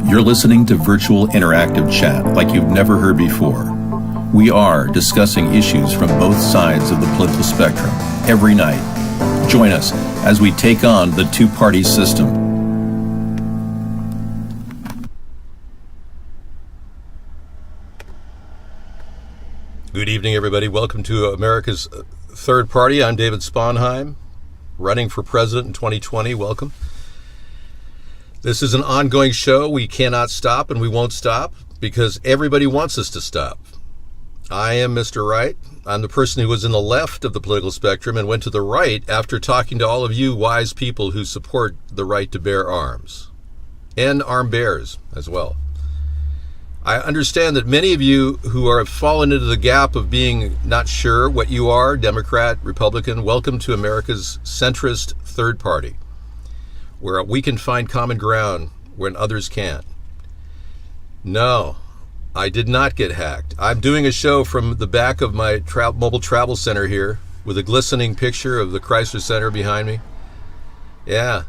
You're listening to virtual interactive chat like you've never heard before. We are discussing issues from both sides of the political spectrum every night. Join us as we take on the two-party system. Good evening, everybody. Welcome to America's Third Party. I'm David Sponheim, running for president in 2020. Welcome. This is an ongoing show. We cannot stop and we won't stop because everybody wants us to stop. I am Mr. Right. I'm the person who was in the left of the political spectrum and went to the right after talking to all of you wise people who support the right to bear arms and armed bears as well. I understand that many of you who have fallen into the gap of being not sure what you are, Democrat, Republican, welcome to America's centrist third party, where we can find common ground when others can't. No, I did not get hacked. I'm doing a show from the back of my mobile travel center here with a glistening picture of the Chrysler Center behind me. Yeah,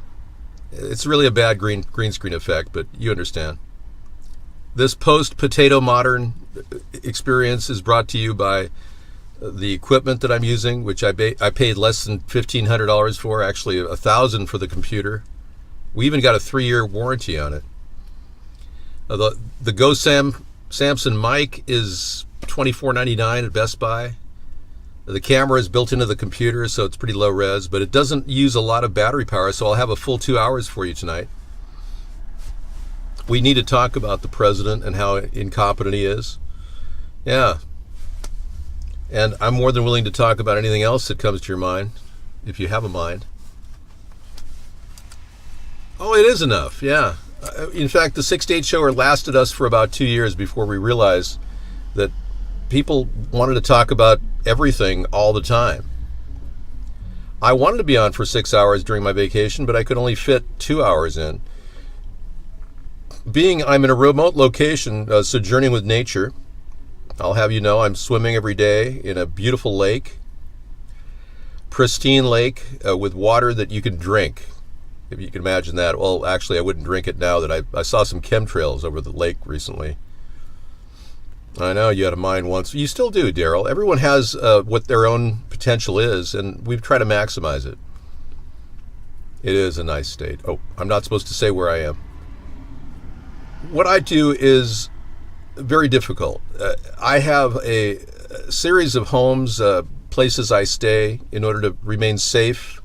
it's really a bad green screen effect, but you understand. This post-potato modern experience is brought to you by the equipment that I'm using, which I paid less than $1,500 for, actually $1,000 for the computer. We even got a 3-year warranty on it. The Go Samson mic is $24.99 at Best Buy. The camera is built into the computer, so it's pretty low res, but it doesn't use a lot of battery power, so I'll have a full 2 hours for you tonight. We need to talk about the president and how incompetent he is. Yeah. And I'm more than willing to talk about anything else that comes to your mind, if you have a mind. Oh, it is enough, yeah. In fact, the 6-to-8 shower lasted us for about 2 years before we realized that people wanted to talk about everything all the time. I wanted to be on for 6 hours during my vacation, but I could only fit 2 hours in. I'm in a remote location, sojourning with nature, I'll have you know I'm swimming every day in a beautiful lake, pristine lake with water that you can drink. If you can imagine that. Well, actually, I wouldn't drink it now that I saw some chemtrails over the lake recently. I know you had a mind once. You still do, Daryl. Everyone has what their own potential is, and we've tried to maximize it. It is a nice state. Oh, I'm not supposed to say where I am. What I do is very difficult. I have a series of homes, places I stay in order to remain safe.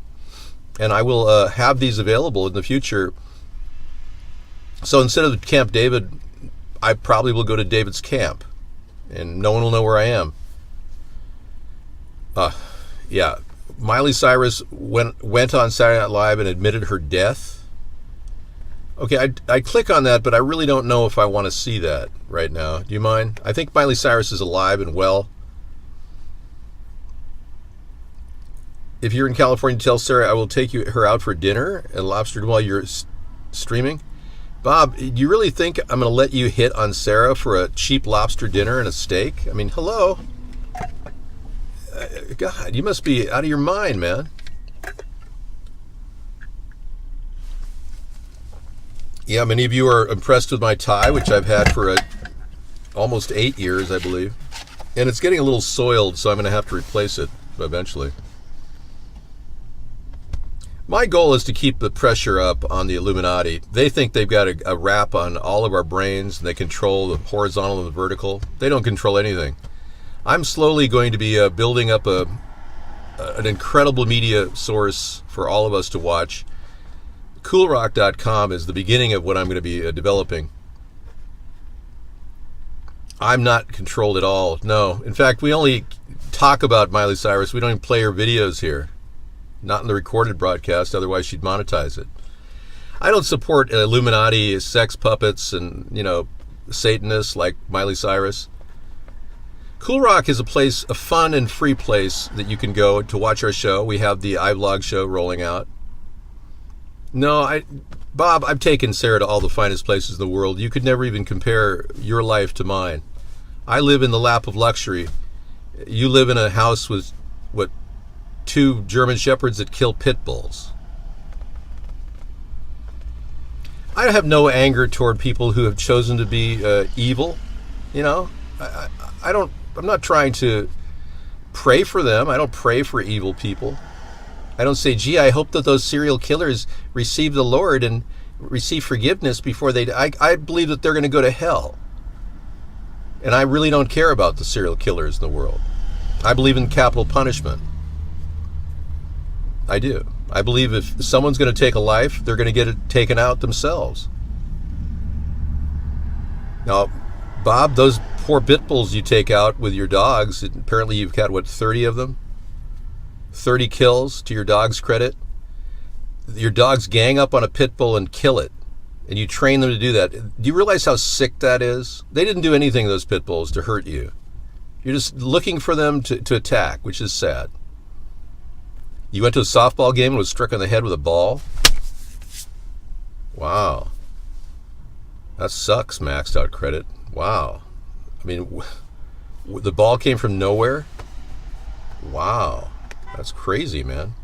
And I will have these available in the future. So instead of Camp David, I probably will go to David's camp, and no one will know where I am. Yeah, Miley Cyrus went on Saturday Night Live and admitted her death. Okay, I click on that, but I really don't know if I want to see that right now. Do you mind? I think Miley Cyrus is alive and well. If you're in California, tell Sarah I will take her out for dinner and lobster while you're streaming. Bob, do you really think I'm going to let you hit on Sarah for a cheap lobster dinner and a steak? I mean, hello? God, you must be out of your mind, man. Yeah, many of you are impressed with my tie, which I've had for almost 8 years, I believe. And it's getting a little soiled, so I'm going to have to replace it eventually. My goal is to keep the pressure up on the Illuminati. They think they've got a rap on all of our brains, and they control the horizontal and the vertical. They don't control anything. I'm slowly going to be building up an incredible media source for all of us to watch. Coolrock.com is the beginning of what I'm going to be developing. I'm not controlled at all. No. In fact, we only talk about Miley Cyrus. We don't even play her videos here. Not in the recorded broadcast, otherwise she'd monetize it. I don't support Illuminati, sex puppets, and, Satanists like Miley Cyrus. Cool Rock is a fun and free place that you can go to watch our show. We have the iVlog show rolling out. No, Bob, I've taken Sarah to all the finest places in the world. You could never even compare your life to mine. I live in the lap of luxury. You live in a house with, 2 German Shepherds that kill pit bulls. I have no anger toward people who have chosen to be evil. You know, I'm not trying to pray for them. I don't pray for evil people. I don't say, gee, I hope that those serial killers receive the Lord and receive forgiveness before they die. I believe that they're going to go to hell. And I really don't care about the serial killers in the world. I believe in capital punishment. I do. I believe if someone's going to take a life, they're going to get it taken out themselves. Now, Bob, those poor pit bulls you take out with your dogs, apparently you've got, 30 of them? 30 kills to your dog's credit. Your dogs gang up on a pit bull and kill it, and you train them to do that. Do you realize how sick that is? They didn't do anything, those pit bulls, to hurt you. You're just looking for them to attack, which is sad. You went to a softball game and was struck on the head with a ball? Wow. That sucks, maxed out credit. Wow. I mean, the ball came from nowhere? Wow. That's crazy, man.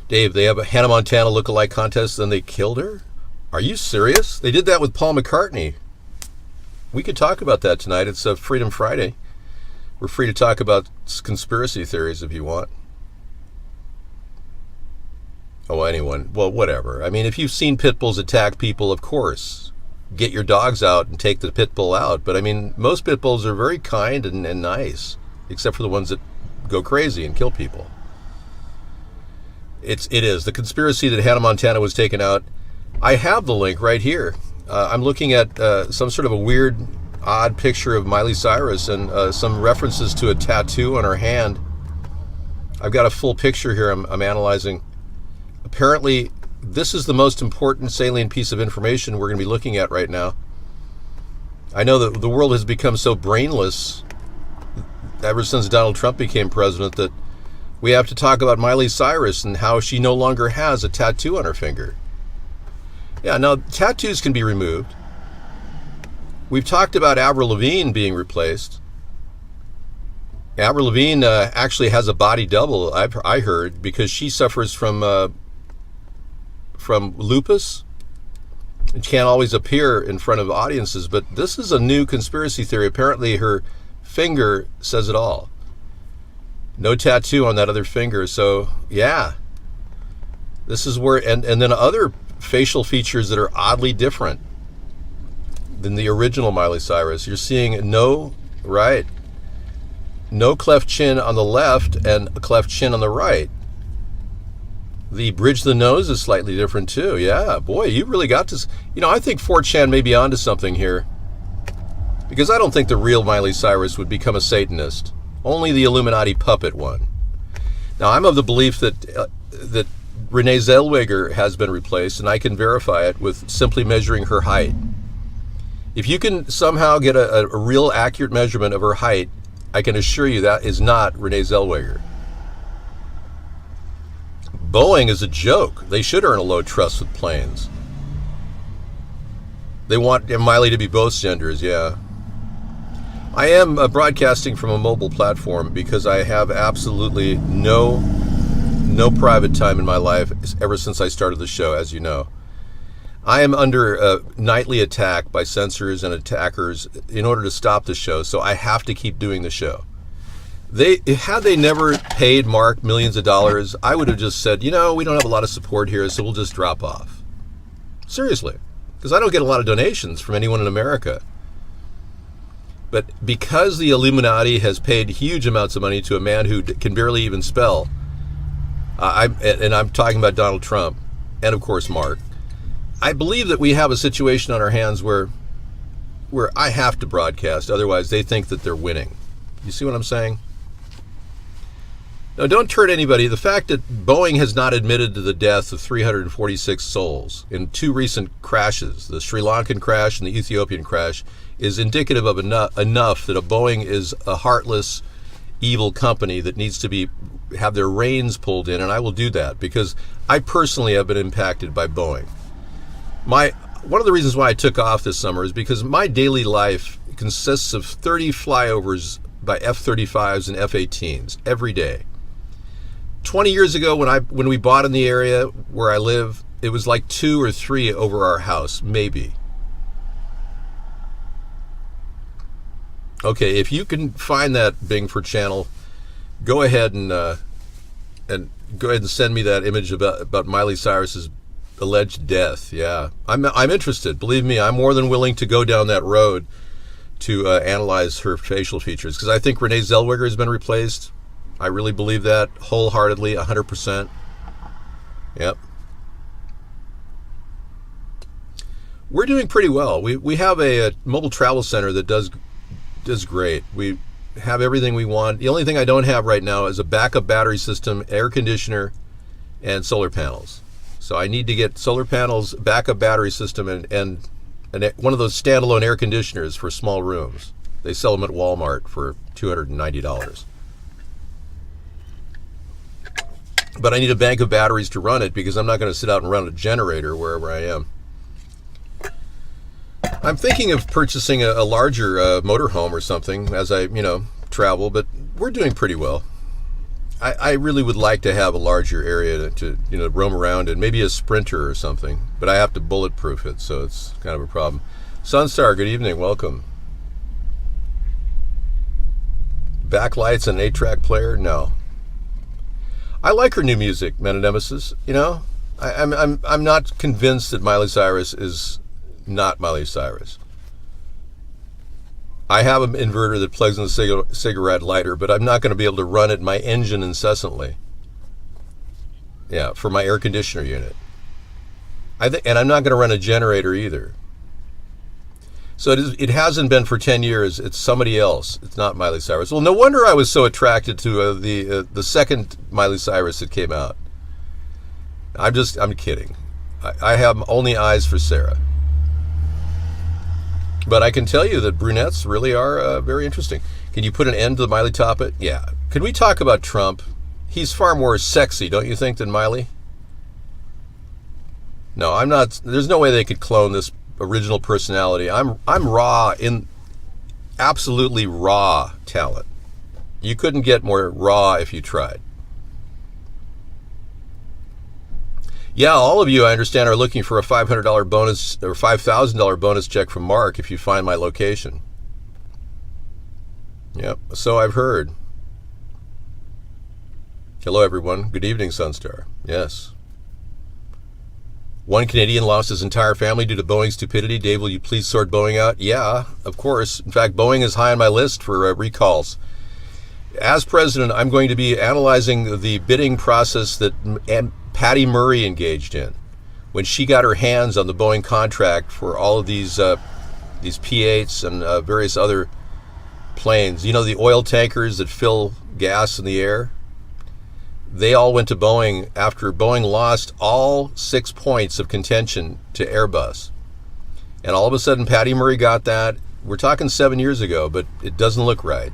Dave, they have a Hannah Montana look-alike contest, then they killed her? Are you serious? They did that with Paul McCartney. We could talk about that tonight. It's a Freedom Friday. We're free to talk about conspiracy theories if you want. Oh, anyone. Well, whatever. I mean, if you've seen pit bulls attack people, of course, get your dogs out and take the pit bull out. But I mean, most pit bulls are very kind and nice, except for the ones that go crazy and kill people. It is. The conspiracy that Hannah Montana was taken out, I have the link right here. I'm looking at some sort of a weird, odd picture of Miley Cyrus and some references to a tattoo on her hand. I've got a full picture here I'm analyzing. Apparently, this is the most important salient piece of information we're going to be looking at right now. I know that the world has become so brainless ever since Donald Trump became president that we have to talk about Miley Cyrus and how she no longer has a tattoo on her finger. Yeah, now tattoos can be removed. We've talked about Avril Lavigne being replaced. Avril Lavigne actually has a body double, I heard, because she suffers from lupus. It can't always appear in front of audiences, but this is a new conspiracy theory. Apparently her finger says it all. No tattoo on that other finger. So, yeah. This is where, and then other facial features that are oddly different than the original Miley Cyrus. You're seeing no cleft chin on the left and a cleft chin on the right. The bridge of the nose is slightly different too. Yeah, boy, you really got this. You know, I think 4chan may be onto something here, because I don't think the real Miley Cyrus would become a Satanist. Only the Illuminati puppet one. Now, I'm of the belief that Renee Zellweger has been replaced, and I can verify it with simply measuring her height. If you can somehow get a real accurate measurement of her height, I can assure you that is not Renee Zellweger. Boeing is a joke. They should earn a low trust with planes. They want Miley to be both genders, yeah. I am broadcasting from a mobile platform because I have absolutely no private time in my life ever since I started the show, as you know. I am under a nightly attack by censors and attackers in order to stop the show, so I have to keep doing the show. Had they never paid Mark millions of dollars, I would have just said, we don't have a lot of support here, so we'll just drop off. Seriously, because I don't get a lot of donations from anyone in America. But because the Illuminati has paid huge amounts of money to a man who can barely even spell, I'm talking about Donald Trump and, of course, Mark, I believe that we have a situation on our hands where I have to broadcast, otherwise they think that they're winning. You see what I'm saying? Now, don't hurt anybody. The fact that Boeing has not admitted to the death of 346 souls in two recent crashes, the Sri Lankan crash and the Ethiopian crash, is indicative of enough that a Boeing is a heartless, evil company that needs to have their reins pulled in, and I will do that because I personally have been impacted by Boeing. One of the reasons why I took off this summer is because my daily life consists of 30 flyovers by F-35s and F-18s every day. 20 years ago when we bought in the area where I live, It was like 2 or 3 over our house, maybe. Okay, if you can find that Bingford channel, go ahead and send me that image about Miley Cyrus's alleged death. Yeah, I'm interested. Believe me, I'm more than willing to go down that road to analyze her facial features, because I think Renee Zellweger has been replaced. I really believe that wholeheartedly, 100%. Yep. We're doing pretty well. We have a mobile travel center that does great. We have everything we want. The only thing I don't have right now is a backup battery system, air conditioner, and solar panels. So I need to get solar panels, backup battery system, and one of those standalone air conditioners for small rooms. They sell them at Walmart for $290. But I need a bank of batteries to run it, because I'm not going to sit out and run a generator wherever I am. I'm thinking of purchasing a larger motorhome or something as I, travel, but we're doing pretty well. I really would like to have a larger area to roam around in, maybe a Sprinter or something, but I have to bulletproof it, so it's kind of a problem. Sunstar, good evening, welcome. Backlights and 8-track player? No. I like her new music, Men of Nemesis. I'm not convinced that Miley Cyrus is not Miley Cyrus. I have an inverter that plugs in the cigarette lighter, but I'm not going to be able to run it in my engine incessantly. Yeah, for my air conditioner unit. And I'm not going to run a generator either. So it hasn't been for 10 years. It's somebody else. It's not Miley Cyrus. Well, no wonder I was so attracted to the second Miley Cyrus that came out. I'm kidding. I have only eyes for Sarah. But I can tell you that brunettes really are very interesting. Can you put an end to the Miley topic? Yeah. Can we talk about Trump? He's far more sexy, don't you think, than Miley? No, I'm not. There's no way they could clone this original personality. I'm raw, in absolutely raw talent. You couldn't get more raw if you tried. Yeah, all of you, I understand, are looking for a $500 bonus or $5,000 bonus check from Mark if you find my location. Yep, so I've heard. Hello, everyone. Good evening, Sunstar. Yes. One Canadian lost his entire family due to Boeing stupidity. Dave, will you please sort Boeing out? Yeah, of course. In fact, Boeing is high on my list for recalls. As president, I'm going to be analyzing the bidding process that Patty Murray engaged in when she got her hands on the Boeing contract for all of these P-8s and various other planes. You know, the oil tankers that fill gas in the air? They all went to Boeing after Boeing lost all 6 points of contention to Airbus. And all of a sudden, Patty Murray got that. We're talking 7 years ago, but it doesn't look right.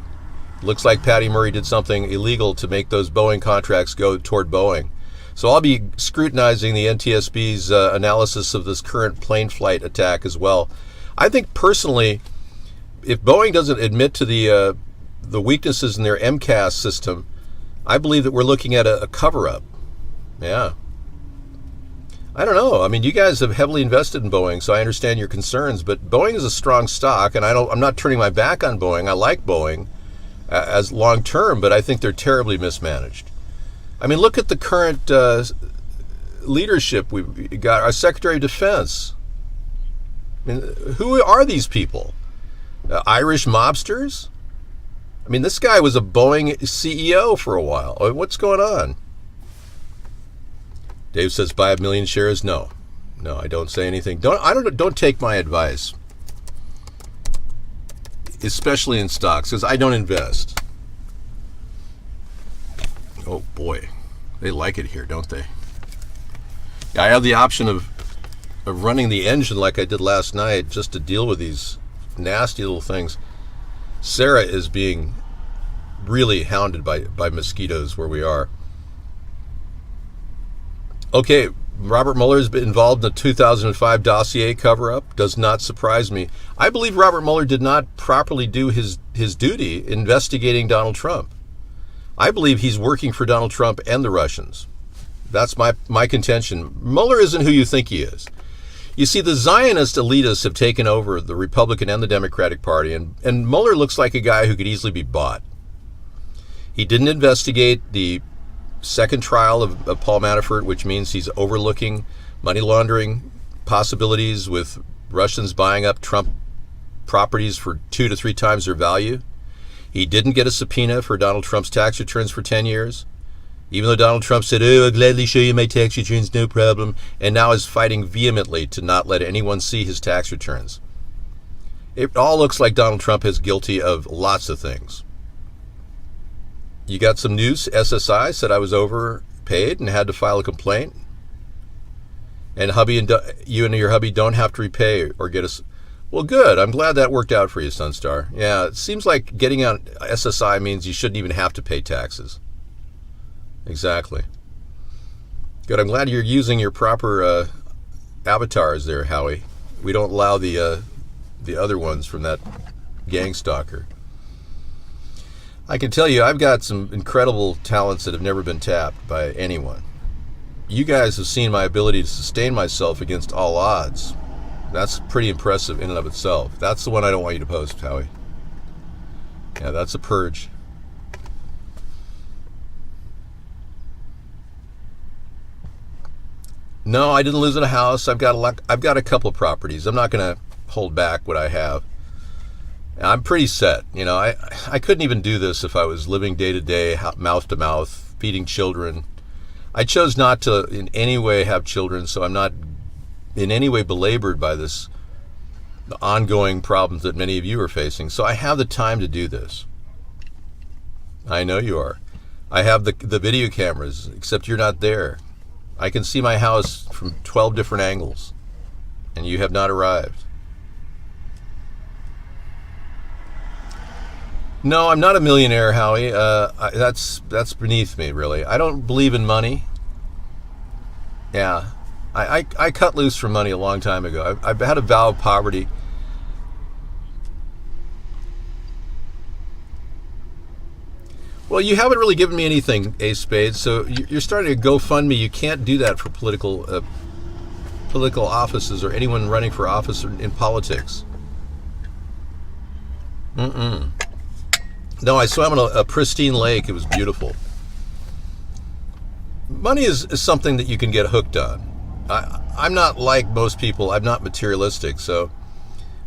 It looks like Patty Murray did something illegal to make those Boeing contracts go toward Boeing. So I'll be scrutinizing the NTSB's analysis of this current plane flight attack as well. I think personally, if Boeing doesn't admit to the weaknesses in their MCAS system, I believe that we're looking at a cover-up. Yeah. I don't know. I mean, you guys have heavily invested in Boeing, so I understand your concerns. But Boeing is a strong stock, and I'm not turning my back on Boeing. I like Boeing as long-term, but I think they're terribly mismanaged. I mean, look at the current leadership we've got. Our Secretary of Defense. I mean, who are these people? Irish mobsters? I mean, this guy was a Boeing CEO for a while. What's going on? Dave says buy 1 million shares. No, I don't say anything. Don't take my advice, especially in stocks, because I don't invest. Oh boy, they like it here, don't they? I have the option of running the engine like I did last night just to deal with these nasty little things. Sarah is being really hounded by mosquitoes where we are. Okay, Robert Mueller has been involved in the 2005 dossier cover-up. Does not surprise me. I believe Robert Mueller did not properly do his duty investigating Donald Trump. I believe he's working for Donald Trump and the Russians. That's my contention. Mueller isn't who you think he is. You see, the Zionist elitists have taken over the Republican and the Democratic Party, and Mueller looks like a guy who could easily be bought. He didn't investigate the second trial of Paul Manafort, which means he's overlooking money laundering possibilities with Russians buying up Trump properties for 2 to 3 times their value. He didn't get a subpoena for Donald Trump's tax returns for 10 years, even though Donald Trump said, "Oh, I'll gladly show you my tax returns, no problem," and now is fighting vehemently to not let anyone see his tax returns. It all looks like Donald Trump is guilty of lots of things. You got some news. SSI said I was overpaid and had to file a complaint. And you and your hubby don't have to repay or get us. Well, good. I'm glad that worked out for you, Sunstar. Yeah, it seems like getting on SSI means you shouldn't even have to pay taxes. Exactly. Good. I'm glad you're using your proper avatars there, Howie. We don't allow the other ones from that gang stalker. I can tell you, I've got some incredible talents that have never been tapped by anyone. You guys have seen my ability to sustain myself against all odds. That's pretty impressive in and of itself. That's the one I don't want you to post, Howie. Yeah, that's a purge. No, I didn't lose in a house. I've got a couple of properties. I'm not going to hold back what I have. I'm pretty set. You know, I couldn't even do this if I was living day to day, mouth to mouth, feeding children. I chose not to in any way have children, so I'm not in any way belabored by the ongoing problems that many of you are facing. So I have the time to do this. I know you are. I have the video cameras, except you're not there. I can see my house from 12 different angles, and you have not arrived. No, I'm not a millionaire, Howie. That's beneath me, really. I don't believe in money. Yeah, I cut loose from money a long time ago. I've had a vow of poverty. Well, you haven't really given me anything, Ace Spades, so you're starting to GoFundMe. You can't do that for political offices or anyone running for office in politics. No, I swam in a pristine lake. It was beautiful. Money is something that you can get hooked on. I'm not like most people. I'm not materialistic. So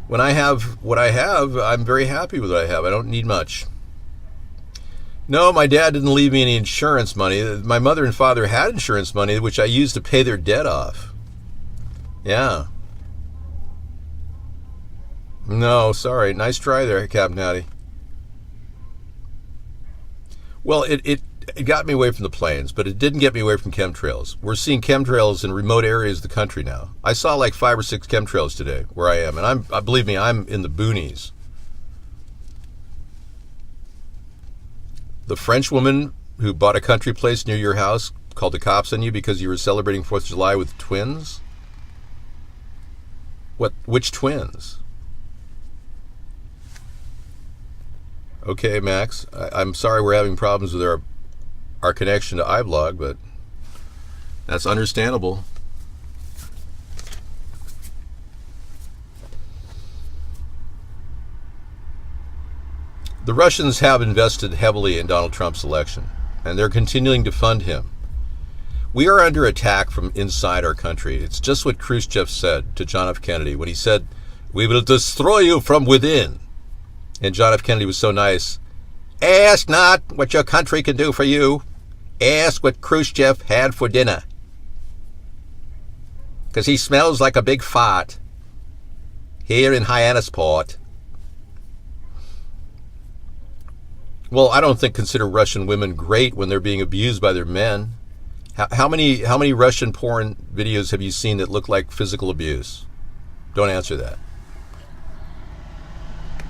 when I have what I have, I'm very happy with what I have. I don't need much. No, my dad didn't leave me any insurance money. My mother and father had insurance money, which I used to pay their debt off. Yeah. No, sorry. Nice try there, Captain Hattie. Well, it got me away from the planes, but it didn't get me away from chemtrails. We're seeing chemtrails in remote areas of the country now. I saw like 5 or 6 chemtrails today where I am, and believe me, I'm in the boonies. The French woman who bought a country place near your house called the cops on you because you were celebrating 4th of July with twins? Which twins? Okay, Max, I'm sorry we're having problems with our connection to iBlog, but that's understandable. The Russians have invested heavily in Donald Trump's election, and they're continuing to fund him. We are under attack from inside our country. It's just what Khrushchev said to John F. Kennedy when he said, "We will destroy you from within." And John F. Kennedy was so nice. Ask not what your country can do for you. Ask what Khrushchev had for dinner. Because he smells like a big fart here in Hyannisport. Well, I don't consider Russian women great when they're being abused by their men. How many Russian porn videos have you seen that look like physical abuse? Don't answer that.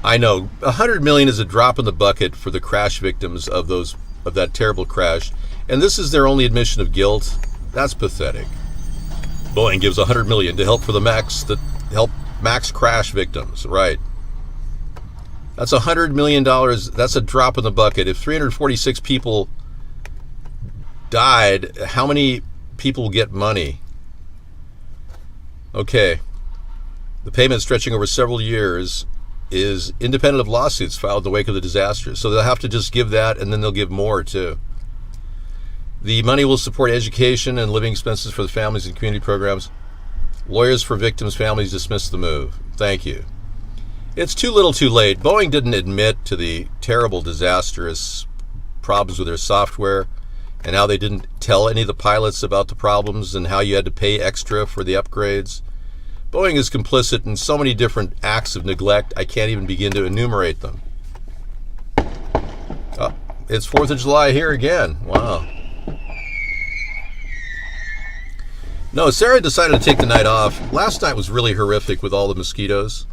I know 100 million is a drop in the bucket for the crash victims of that terrible crash, and this is their only admission of guilt. That's pathetic. Boeing gives 100 million to help Max crash victims, right? That's $100 million. That's a drop in the bucket. If 346 people died, how many people get money. Okay. The payment stretching over several years is independent of lawsuits filed in the wake of the disaster. So they'll have to just give that, and then they'll give more too. The money will support education and living expenses for the families and community programs. Lawyers for victims' families dismiss the move. Thank you. It's too little too late. Boeing didn't admit to the terrible, disastrous problems with their software and how they didn't tell any of the pilots about the problems and how you had to pay extra for the upgrades. Boeing is complicit in so many different acts of neglect, I can't even begin to enumerate them. Oh, it's 4th of July here again. Wow. No, Sarah decided to take the night off. Last night was really horrific with all the mosquitoes.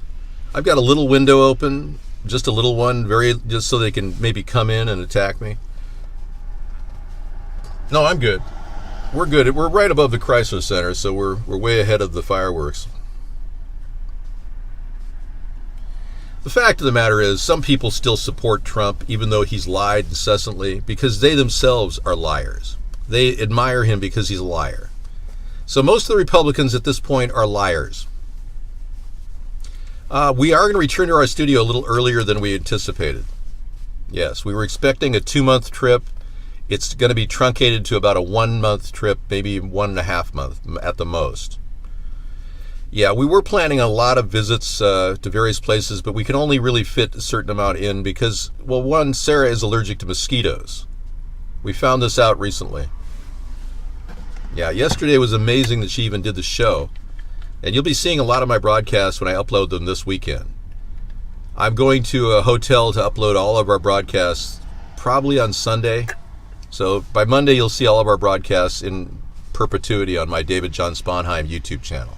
I've got a little window open, just a little one, just so they can maybe come in and attack me. No, I'm good. We're good. We're right above the Chrysler Center, so we're way ahead of the fireworks. The fact of the matter is, some people still support Trump, even though he's lied incessantly, because they themselves are liars. They admire him because he's a liar. So most of the Republicans at this point are liars. We are going to return to our studio a little earlier than we anticipated. Yes, we were expecting a 2-month trip. It's going to be truncated to about a 1-month trip, maybe 1.5 months at the most. Yeah, we were planning a lot of visits to various places, but we can only really fit a certain amount in because, well, one, Sarah is allergic to mosquitoes. We found this out recently. Yeah, yesterday was amazing that she even did the show. And you'll be seeing a lot of my broadcasts when I upload them this weekend. I'm going to a hotel to upload all of our broadcasts probably on Sunday. So by Monday, you'll see all of our broadcasts in perpetuity on my David John Sponheim YouTube channel.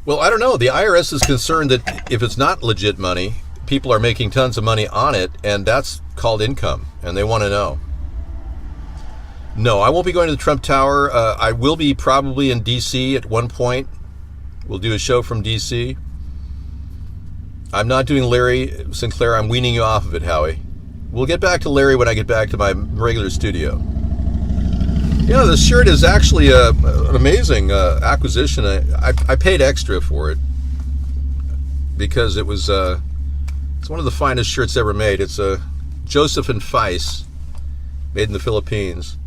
Well, I don't know. The IRS is concerned that if it's not legit money, people are making tons of money on it, and that's called income, and they want to know. No, I won't be going to the Trump Tower. I will be probably in D.C. at one point. We'll do a show from D.C. I'm not doing Larry Sinclair. I'm weaning you off of it, Howie. We'll get back to Larry when I get back to my regular studio. You know, this shirt is actually an amazing acquisition. I paid extra for it because it was it's one of the finest shirts ever made. It's a Joseph and Feiss, made in the Philippines.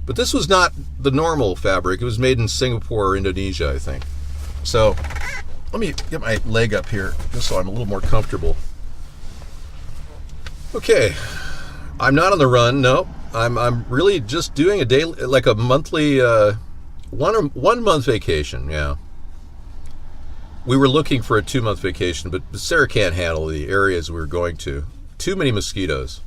But this was not the normal fabric. It was made in Singapore or Indonesia, I think. So let me get my leg up here just so I'm a little more comfortable. Okay, I'm not on the run. No, I'm really just doing a day, like a monthly, 1 month vacation. Yeah, we were looking for a 2-month vacation, but Sarah can't handle the areas we were going to. Too many mosquitoes.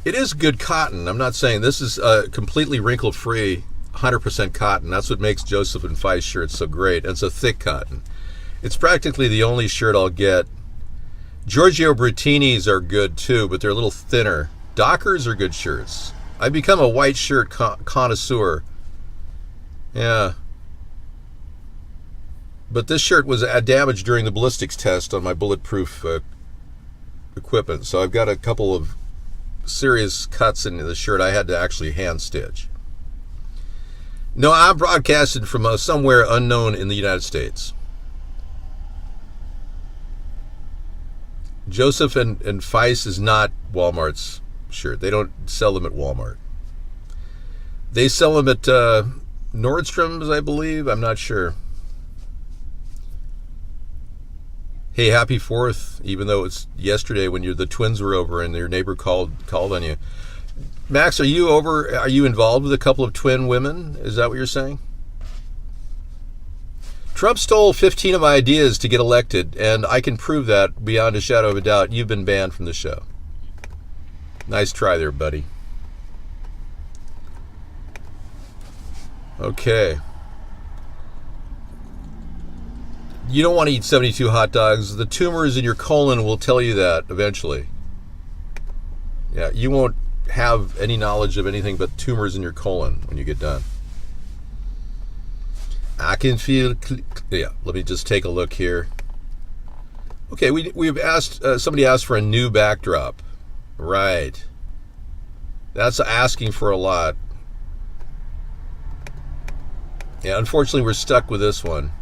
It is good cotton. I'm not saying this is completely wrinkle-free, 100% cotton. That's what makes Joseph and Feiss shirts so great. And it's a thick cotton. It's practically the only shirt I'll get. Giorgio Bertini's are good too, but they're a little thinner. Dockers are good shirts. I've become a white shirt connoisseur. Yeah. But this shirt was damaged during the ballistics test on my bulletproof equipment. So I've got a couple of serious cuts in the shirt I had to actually hand stitch. No, I'm broadcasting from somewhere unknown in the United States. Joseph and Feiss is not Walmart's shirt. They don't sell them at Walmart. They sell them at Nordstrom's, I believe. I'm not sure. Hey, happy 4th, even though it's yesterday when the twins were over and your neighbor called on you. Max, are you involved with a couple of twin women? Is that what you're saying? Trump stole 15 of my ideas to get elected, and I can prove that beyond a shadow of a doubt. You've been banned from the show. Nice try there, buddy. Okay. You don't want to eat 72 hot dogs. The tumors in your colon will tell you that eventually. Yeah, you won't have any knowledge of anything but tumors in your colon when you get done. I can feel... Yeah, let me just take a look here. Okay, we've asked, somebody asked for a new backdrop. Right. That's asking for a lot. Yeah, unfortunately, we're stuck with this one.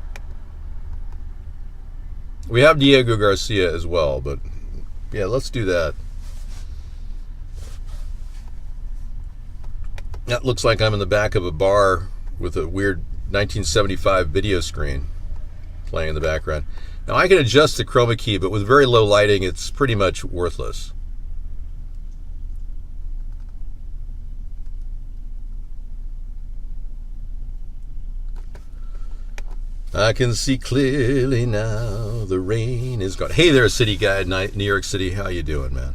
We have Diego Garcia as well, but yeah, let's do that. That looks like I'm in the back of a bar with a weird 1975 video screen playing in the background. Now, I can adjust the chroma key, but with very low lighting, it's pretty much worthless. I can see clearly now, the rain is gone. Hey there, city guy in New York City. How you doing, man?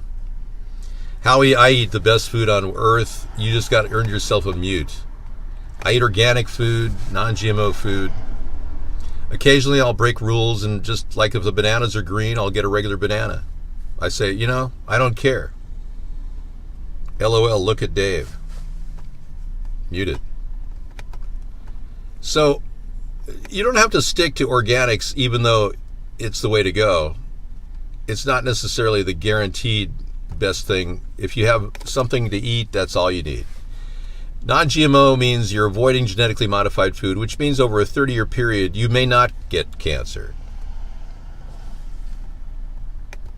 Howie, I eat the best food on earth. You just got to earn yourself a mute. I eat organic food, non-GMO food. Occasionally I'll break rules, and just like if the bananas are green, I'll get a regular banana. I say, I don't care. LOL, look at Dave. Muted. So, you don't have to stick to organics even though it's the way to go. It's not necessarily the guaranteed best thing. If you have something to eat, that's all you need. Non-GMO means you're avoiding genetically modified food, which means over a 30-year period, you may not get cancer.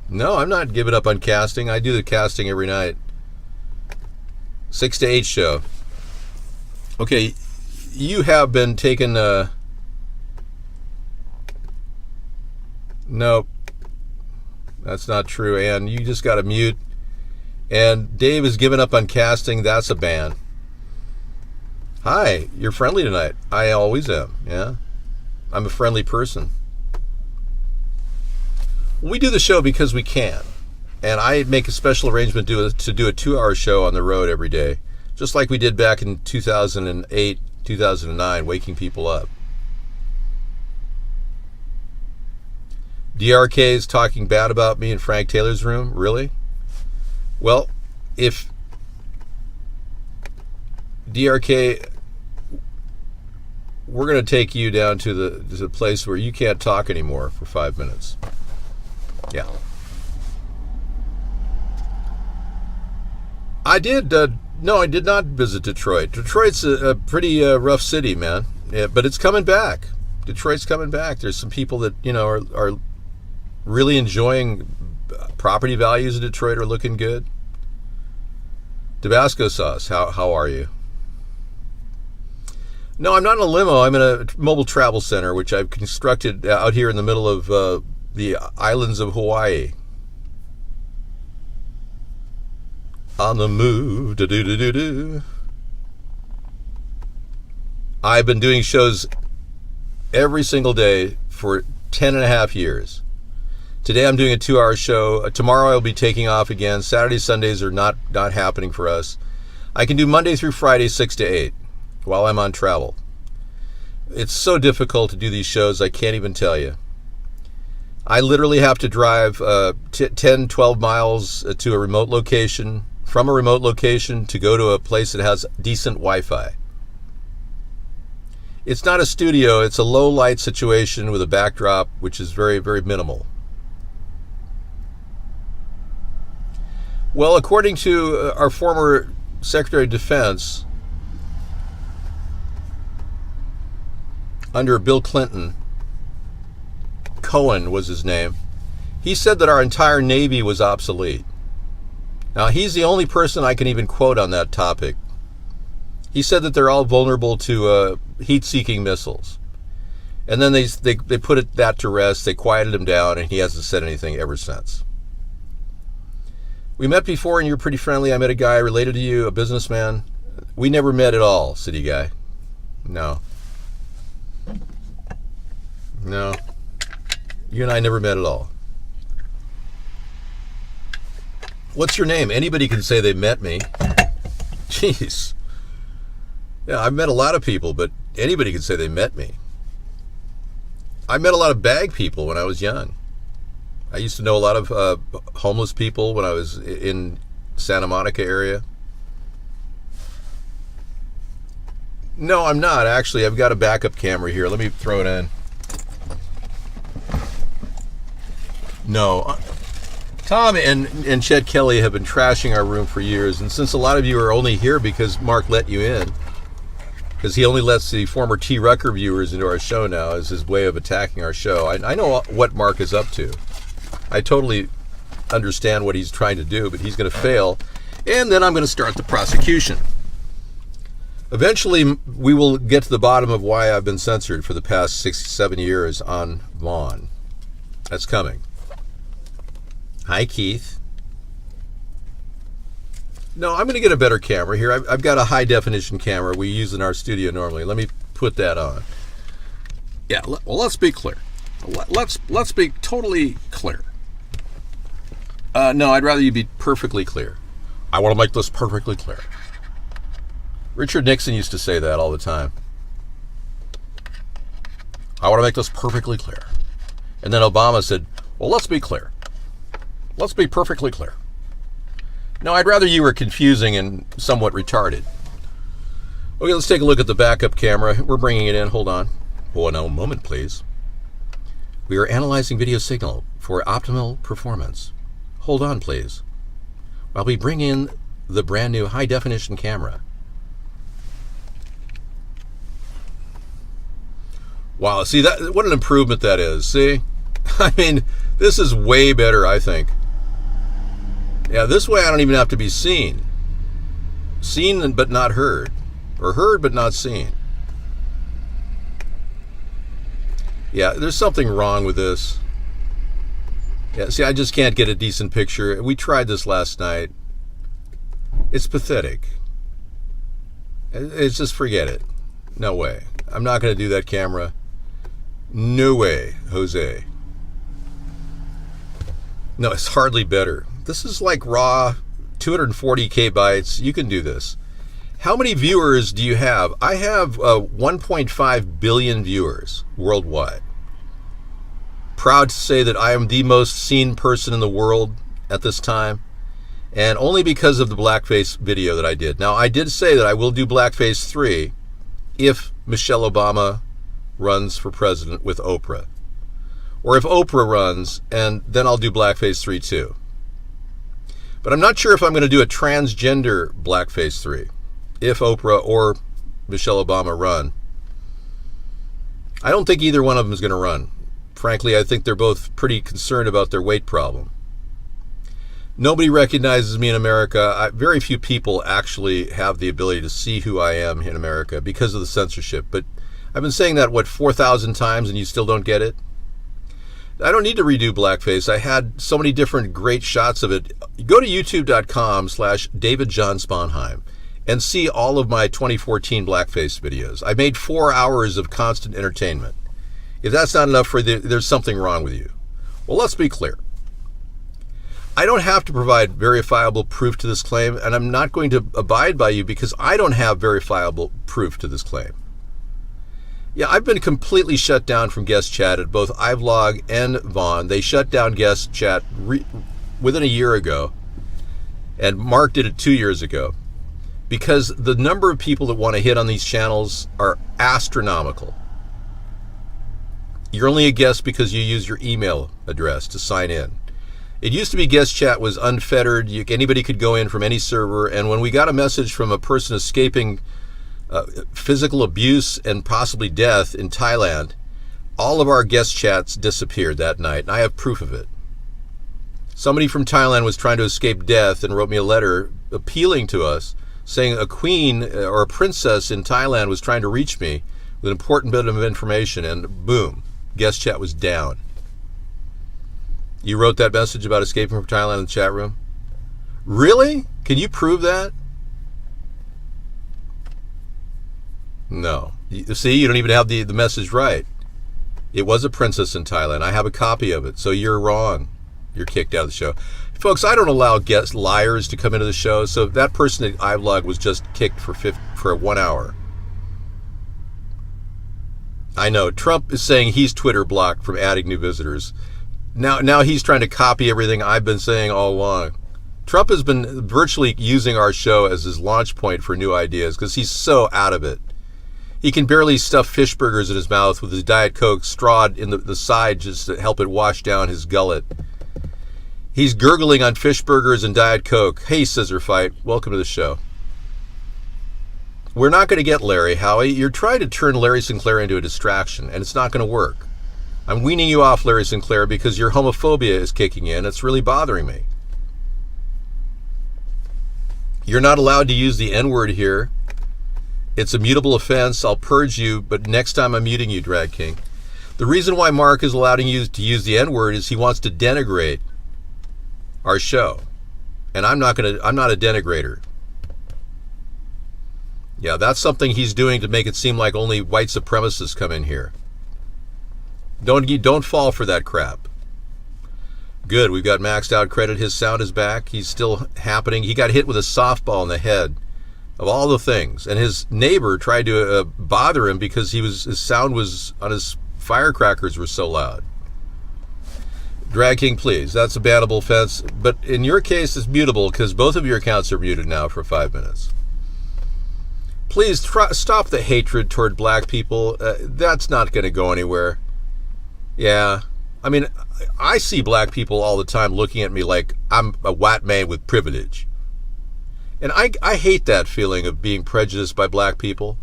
No, I'm not giving up on casting. I do the casting every night. 6 to 8 show. Okay, you have been taken... Nope. That's not true, Ann. You just got to mute. And Dave has given up on casting. That's a ban. Hi, you're friendly tonight. I always am, yeah? I'm a friendly person. We do the show because we can. And I make a special arrangement to do a 2-hour show on the road every day, just like we did back in 2008, 2009, waking people up. DRK is talking bad about me in Frank Taylor's room? Really? Well, if DRK, we're going to take you down to the place where you can't talk anymore for 5 minutes. Yeah. I did. No, I did not visit Detroit. Detroit's a pretty rough city, man. Yeah, but it's coming back. Detroit's coming back. There's some people that, are really enjoying property values in Detroit are looking good. Tabasco sauce, how are you? No, I'm not in a limo. I'm in a mobile travel center, which I've constructed out here in the middle of the islands of Hawaii. On the move, do-do-do-do-do. I've been doing shows every single day for 10 and a half years. Today I'm doing a 2-hour show. Tomorrow I'll be taking off again. Saturdays, Sundays are not happening for us. I can do Monday through Friday, 6 to 8, while I'm on travel. It's so difficult to do these shows, I can't even tell you. I literally have to drive 10, 12 miles to a remote location, from a remote location to go to a place that has decent Wi-Fi. It's not a studio, it's a low light situation with a backdrop, which is very, very minimal. Well, according to our former Secretary of Defense, under Bill Clinton, Cohen was his name, he said that our entire Navy was obsolete. Now, he's the only person I can even quote on that topic. He said that they're all vulnerable to heat-seeking missiles. And then they put that to rest, they quieted him down, and he hasn't said anything ever since. We met before, and you're pretty friendly. I met a guy related to you, a businessman. We never met at all, city guy. No. No. You and I never met at all. What's your name? Anybody can say they met me. Jeez. Yeah, I've met a lot of people, but anybody can say they met me. I met a lot of bag people when I was young. I used to know a lot of homeless people when I was in Santa Monica area. No, I'm not, actually. I've got a backup camera here. Let me throw it in. No. Tom and Chet Kelly have been trashing our room for years, and since a lot of you are only here because Mark let you in, because he only lets the former T. Rucker viewers into our show now as his way of attacking our show. I know what Mark is up to. I totally understand what he's trying to do, but he's going to fail, and then I'm going to start the prosecution. Eventually, we will get to the bottom of why I've been censored for the past 6-7 years on Vaughn. That's coming. Hi, Keith. No, I'm going to get a better camera here. I've got a high-definition camera we use in our studio normally. Let me put that on. Yeah, well, let's be clear. Let's be totally clear. No, I'd rather you be perfectly clear. I want to make this perfectly clear. Richard Nixon used to say that all the time. I want to make this perfectly clear. And then Obama said, well, let's be clear. Let's be perfectly clear. No, I'd rather you were confusing and somewhat retarded. Okay, let's take a look at the backup camera. We're bringing it in. Hold on. Oh, no, a moment, please. We are analyzing video signal for optimal performance. Hold on, please, while we bring in the brand new high-definition camera. Wow, see, that, what an improvement that is. See? I mean, this is way better, I think. Yeah, this way I don't even have to be seen. Seen but not heard. Or heard but not seen. Yeah, there's something wrong with this. Yeah, see, I just can't get a decent picture. We tried this last night. It's pathetic. It's just forget it. No way. I'm not going to do that camera. No way, Jose. No, it's hardly better. This is like raw 240 kbytes. You can do this. How many viewers do you have? I have 1.5 billion viewers worldwide. Proud to say that I am the most seen person in the world at this time, and only because of the blackface video that I did. Now, I did say that I will do blackface 3 if Michelle Obama runs for president with Oprah. Or if Oprah runs, and then I'll do blackface 3 too. But I'm not sure if I'm going to do a transgender blackface 3 if Oprah or Michelle Obama run. I don't think either one of them is going to run. Frankly, I think they're both pretty concerned about their weight problem. Nobody recognizes me in America. Very few people actually have the ability to see who I am in America because of the censorship. But I've been saying that, 4,000 times, and you still don't get it? I don't need to redo blackface. I had so many different great shots of it. Go to youtube.com/DavidJohnSponheim and see all of my 2014 blackface videos. I made 4 hours of constant entertainment. If that's not enough for you, there's something wrong with you. Well, let's be clear. I don't have to provide verifiable proof to this claim, and I'm not going to abide by you because I don't have verifiable proof to this claim. Yeah, I've been completely shut down from guest chat at both iVlog and Vaughn. They shut down guest chat within a year ago, and Mark did it 2 years ago, because the number of people that want to hit on these channels are astronomical. You're only a guest because you use your email address to sign in. It used to be guest chat was unfettered. Anybody could go in from any server, and when we got a message from a person escaping physical abuse and possibly death in Thailand, all of our guest chats disappeared that night, and I have proof of it. Somebody from Thailand was trying to escape death and wrote me a letter appealing to us, saying a queen or a princess in Thailand was trying to reach me with an important bit of information, and boom, guest chat was down. You wrote that message about escaping from Thailand in the chat room? Really? Can you prove that? No. See, you don't even have the message right. It was a princess in Thailand. I have a copy of it, so you're wrong. You're kicked out of the show. Folks, I don't allow guest liars to come into the show, so that person at iVlog was just kicked for 1 hour. I know. Trump is saying he's Twitter blocked from adding new visitors. Now he's trying to copy everything I've been saying all along. Trump has been virtually using our show as his launch point for new ideas because he's so out of it. He can barely stuff fish burgers in his mouth with his Diet Coke strawed in the side just to help it wash down his gullet. He's gurgling on fish burgers and Diet Coke. Hey, Scissor Fight, welcome to the show. We're not going to get Larry, Howie. You're trying to turn Larry Sinclair into a distraction, and it's not going to work. I'm weaning you off, Larry Sinclair, because your homophobia is kicking in. It's really bothering me. You're not allowed to use the N-word here. It's a mutable offense. I'll purge you, but next time I'm muting you, Drag King. The reason why Mark is allowing you to use the N-word is he wants to denigrate our show. And I'm not a denigrator. Yeah, that's something he's doing to make it seem like only white supremacists come in here. Don't fall for that crap. Good, we've got maxed out credit. His sound is back. He's still happening. He got hit with a softball in the head, of all the things. And his neighbor tried to bother him because his sound was on his firecrackers were so loud. Drag King, please. That's a bannable offense. But in your case, it's mutable because both of your accounts are muted now for 5 minutes. Please stop the hatred toward black people. That's not going to go anywhere. Yeah. I mean, I see black people all the time looking at me like I'm a white man with privilege. And I hate that feeling of being prejudiced by black people.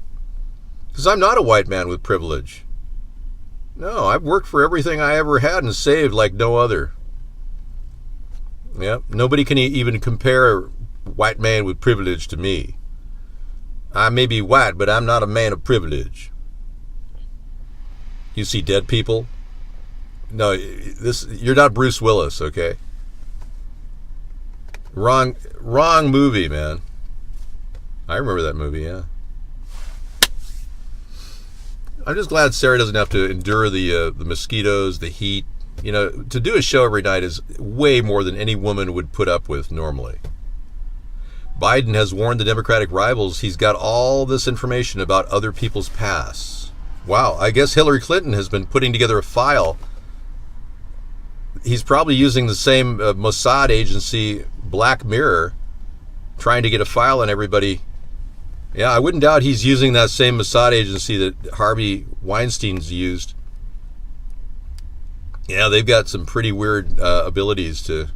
Because I'm not a white man with privilege. No, I've worked for everything I ever had and saved like no other. Yeah, nobody can even compare white man with privilege to me. I may be white, but I'm not a man of privilege. You see dead people? No, you're not Bruce Willis, okay? Wrong movie, man. I remember that movie, yeah. I'm just glad Sarah doesn't have to endure the mosquitoes, the heat. You know, to do a show every night is way more than any woman would put up with normally. Biden has warned the Democratic rivals he's got all this information about other people's pasts. Wow, I guess Hillary Clinton has been putting together a file. He's probably using the same Mossad agency, Black Mirror, trying to get a file on everybody. Yeah, I wouldn't doubt he's using that same Mossad agency that Harvey Weinstein's used. Yeah, they've got some pretty weird abilities to...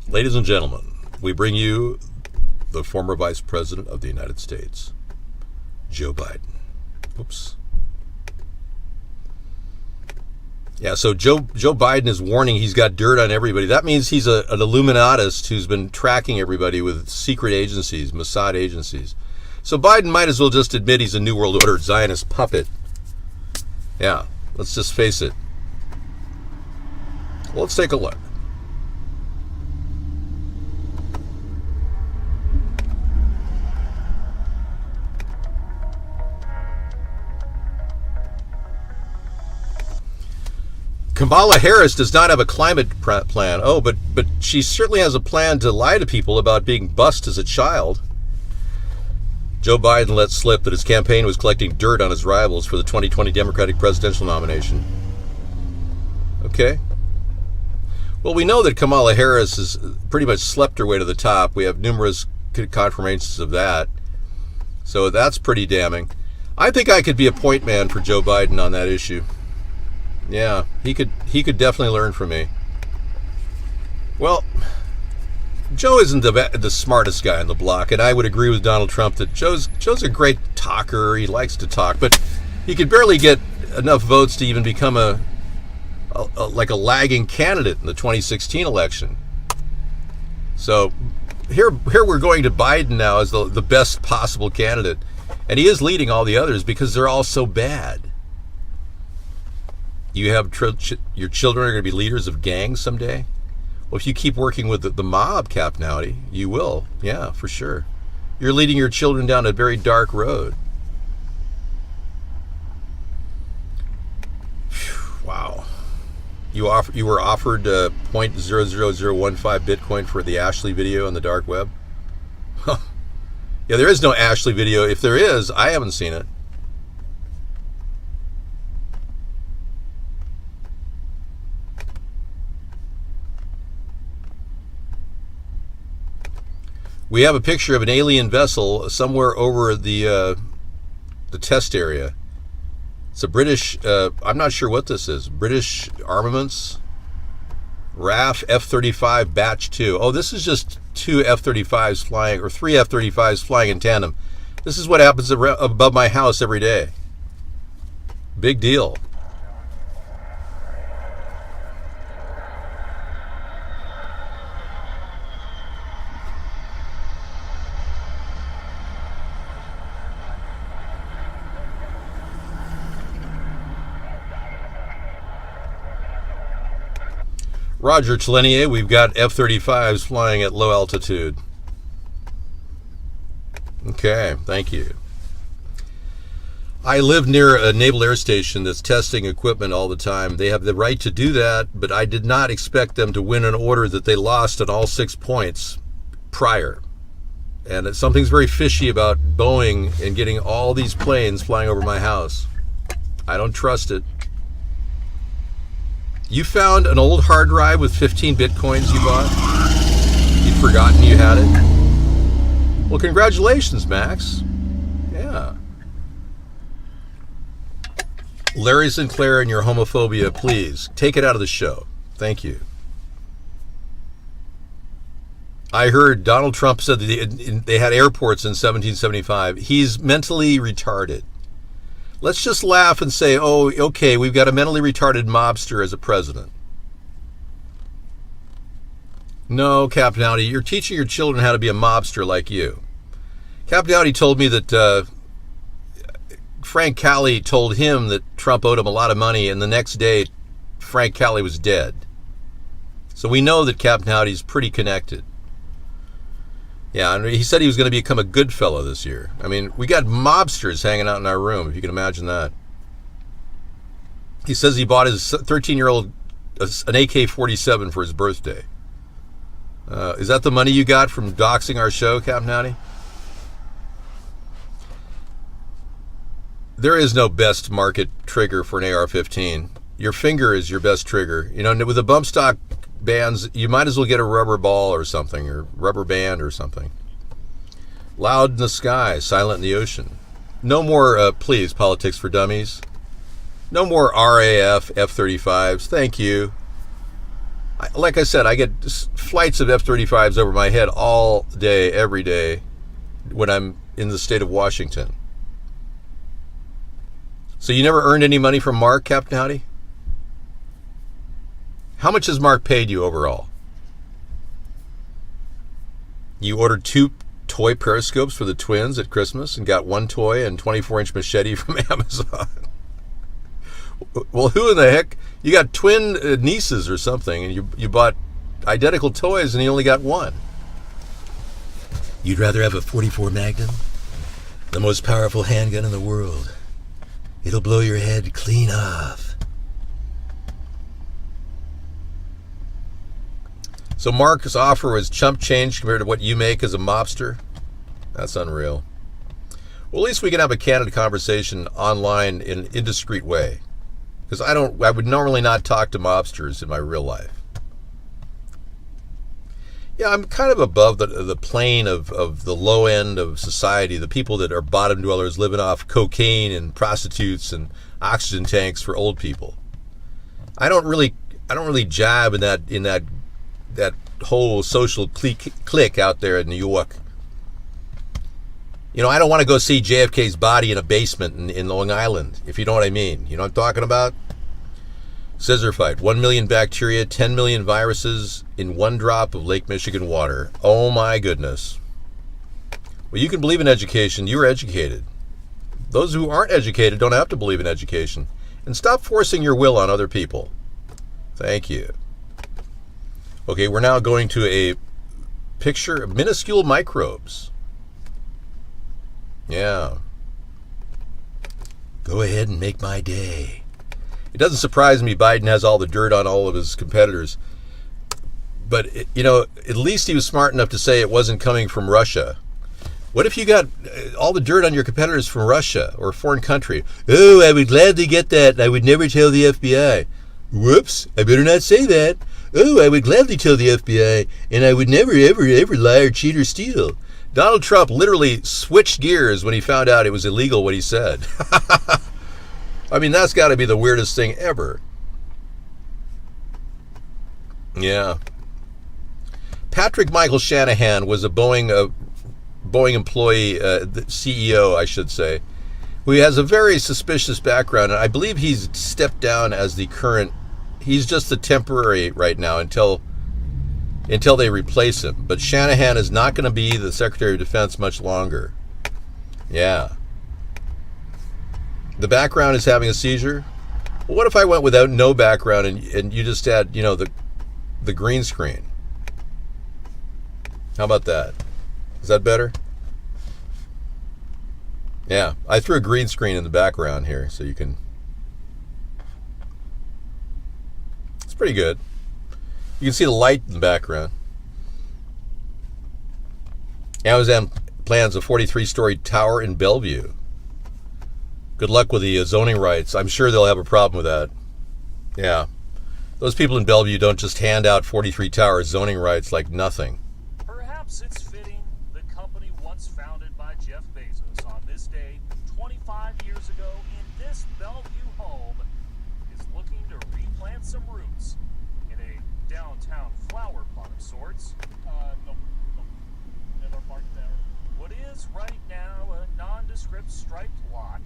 Ladies and gentlemen, we bring you the former Vice President of the United States, Joe Biden. Oops. Yeah, so Joe Biden is warning he's got dirt on everybody. That means he's an Illuminatist who's been tracking everybody with secret agencies, Mossad agencies. So Biden might as well just admit he's a New World Order Zionist puppet. Yeah, let's just face it. Well, let's take a look. Kamala Harris does not have a climate plan. Oh, but she certainly has a plan to lie to people about being bussed as a child. Joe Biden let slip that his campaign was collecting dirt on his rivals for the 2020 Democratic presidential nomination. Okay. Well, we know that Kamala Harris has pretty much slept her way to the top. We have numerous confirmations of that. So that's pretty damning. I think I could be a point man for Joe Biden on that issue. Yeah, he could definitely learn from me. Well, Joe isn't the smartest guy on the block, and I would agree with Donald Trump that Joe's a great talker. He likes to talk, but he could barely get enough votes to even become a lagging candidate in the 2016 election. So here we're going to Biden now as the best possible candidate, and he is leading all the others because they're all so bad. You have your children are going to be leaders of gangs someday? Well, if you keep working with the mob, Cap Nowdy, you will. Yeah, for sure. You're leading your children down a very dark road. Whew, wow. You were offered 0.00015 Bitcoin for the Ashley video on the dark web? Huh. Yeah, there is no Ashley video. If there is, I haven't seen it. We have a picture of an alien vessel somewhere over the test area. It's a British, I'm not sure what this is, British armaments, RAF F-35 Batch 2. Oh, this is just 2 F-35s flying, or 3 F-35s flying in tandem. This is what happens above my house every day. Big deal. Roger, Chelenier, we've got F-35s flying at low altitude. Okay, thank you. I live near a naval air station that's testing equipment all the time. They have the right to do that, but I did not expect them to win an order that they lost on all 6 points prior. And something's very fishy about Boeing and getting all these planes flying over my house. I don't trust it. You found an old hard drive with 15 bitcoins you bought? You'd forgotten you had it? Well, congratulations, Max. Yeah. Larry Sinclair and your homophobia, please. Take it out of the show. Thank you. I heard Donald Trump said that they had airports in 1775. He's mentally retarded. Let's just laugh and say, oh, okay, we've got a mentally retarded mobster as a president. No, Captain Howdy, you're teaching your children how to be a mobster like you. Captain Howdy told me that Frank Cali told him that Trump owed him a lot of money, and the next day, Frank Cali was dead. So we know that Captain Howdy's pretty connected. Yeah, and he said he was going to become a good fellow this year. I mean, we got mobsters hanging out in our room, if you can imagine that. He says he bought his 13-year-old an AK-47 for his birthday. Is that the money you got from doxing our show, Captain Howdy? There is no best market trigger for an AR-15. Your finger is your best trigger. You know, with the bump stock bands, you might as well get a rubber ball or something, or rubber band or something. Loud in the sky, silent in the ocean. No more, please, politics for dummies. No more RAF F-35s. Thank you. Like I said, I get flights of F-35s over my head all day, every day, when I'm in the state of Washington. So you never earned any money from Mark, Captain Howdy? How much has Mark paid you overall? You ordered 2 toy periscopes for the twins at Christmas and got 1 toy and 24-inch machete from Amazon. Well, who in the heck? You got twin nieces or something, and you bought identical toys and you only got 1. You'd rather have a .44 Magnum? The most powerful handgun in the world. It'll blow your head clean off. So Mark's offer was chump change compared to what you make as a mobster? That's unreal. Well, at least we can have a candid conversation online in an indiscreet way. Because I would normally not talk to mobsters in my real life. Yeah, I'm kind of above the plane of the low end of society, the people that are bottom dwellers living off cocaine and prostitutes and oxygen tanks for old people. I don't really jab in that whole social clique out there in New York. You know, I don't want to go see JFK's body in a basement in Long Island, if you know what I mean. You know what I'm talking about? Scissor fight. 1 million bacteria, 10 million viruses in 1 drop of Lake Michigan water. Oh my goodness. Well, you can believe in education. You're educated. Those who aren't educated don't have to believe in education. And stop forcing your will on other people. Thank you. Okay, we're now going to a picture of minuscule microbes. Yeah. Go ahead and make my day. It doesn't surprise me Biden has all the dirt on all of his competitors. But, you know, at least he was smart enough to say it wasn't coming from Russia. What if you got all the dirt on your competitors from Russia or a foreign country? Oh, I would gladly get that. I would never tell the FBI. Whoops, I better not say that. Oh, I would gladly tell the FBI, and I would never, ever, ever lie or cheat or steal. Donald Trump literally switched gears when he found out it was illegal what he said. I mean, that's got to be the weirdest thing ever. Yeah. Patrick Michael Shanahan was a Boeing employee, the CEO, I should say, who has a very suspicious background. And I believe he's stepped down as the current. He's just the temporary right now until they replace him. But Shanahan is not going to be the Secretary of Defense much longer. Yeah. The background is having a seizure. Well, what if I went without no background and you just had, the green screen? How about that? Is that better? Yeah, I threw a green screen in the background here so you can... It's pretty good. You can see the light in the background. Amazon plans a 43-story tower in Bellevue. Good luck with the zoning rights. I'm sure they'll have a problem with that. Yeah. Those people in Bellevue don't just hand out 43 tower zoning rights like nothing. Perhaps it's fitting the company once founded by Jeff Bezos on this day 25 years ago in this Bellevue home is looking to replant some roots in a downtown flower pot of sorts. Nope. Never marked there. What is right now a nondescript striped lot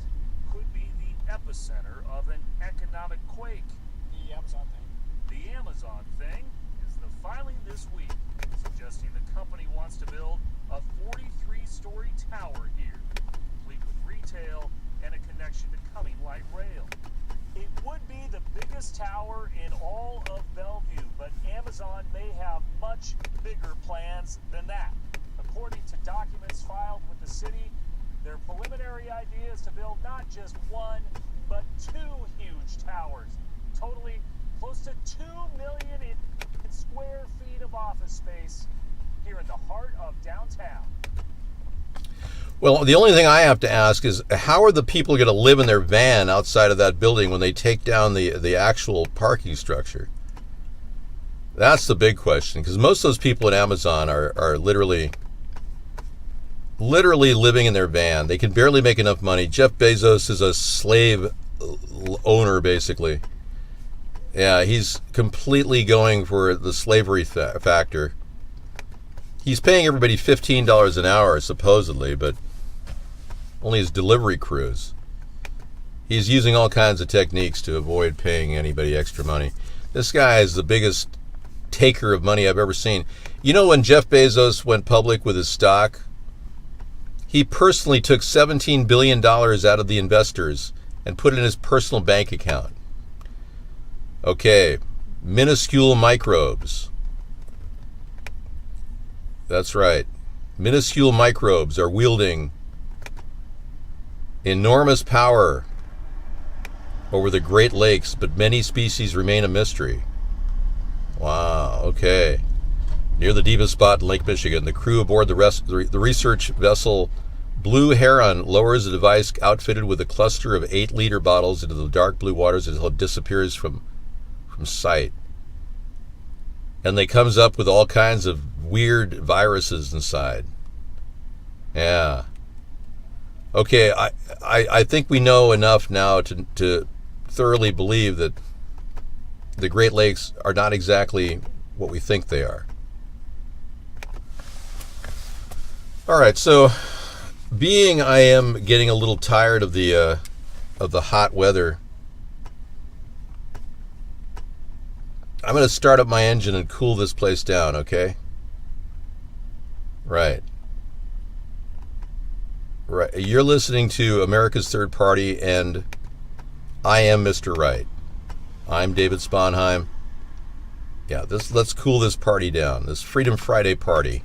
could be the epicenter of an economic quake. The Amazon thing. The Amazon thing is the filing this week suggesting the company wants to build a 43-story tower here, complete with retail and a connection to coming light rail. It would be the biggest tower in all of Bellevue, but Amazon may have much bigger plans than that. According to documents filed with the city, their preliminary idea is to build not just one, but two huge towers, totaling close to 2 million in square feet of office space here in the heart of downtown. Well, the only thing I have to ask is, how are the people going to live in their van outside of that building when they take down the actual parking structure? That's the big question, because most of those people at Amazon are literally living in their van. They can barely make enough money. Jeff Bezos is a slave owner, basically. Yeah, he's completely going for the slavery factor. He's paying everybody $15 an hour, supposedly, but only his delivery crews. He's using all kinds of techniques to avoid paying anybody extra money. This guy is the biggest taker of money I've ever seen. You know, when Jeff Bezos went public with his stock, he personally took $17 billion out of the investors and put it in his personal bank account. Okay, minuscule microbes. That's right. Minuscule microbes are wielding enormous power over the Great Lakes, but many species remain a mystery. Wow, okay. Near the deepest spot in Lake Michigan, the crew aboard the research vessel Blue Heron lowers a device outfitted with a cluster of 8-liter bottles into the dark blue waters until it disappears from sight. And they comes up with all kinds of weird viruses inside. Yeah. Okay, I think we know enough now to thoroughly believe that the Great Lakes are not exactly what we think they are. All right, so being I am getting a little tired of the hot weather, I'm going to start up my engine and cool this place down, okay? Right. You're listening to America's Third Party, and I am Mr. Right. I'm David Sponheim. Yeah, let's cool this party down, this Freedom Friday party.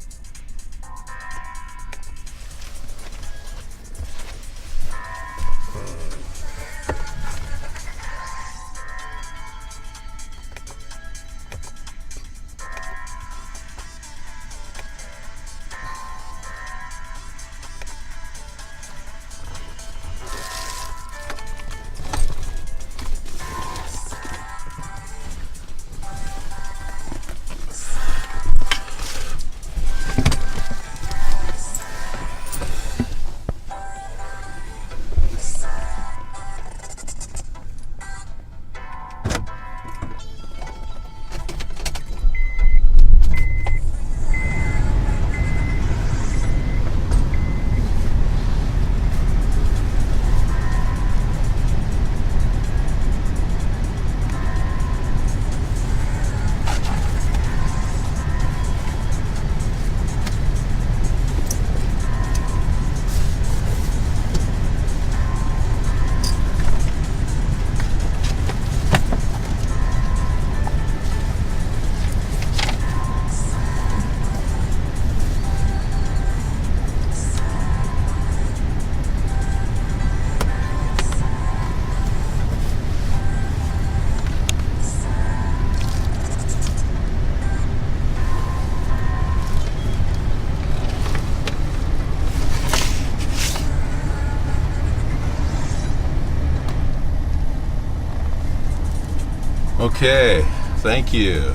Okay, thank you.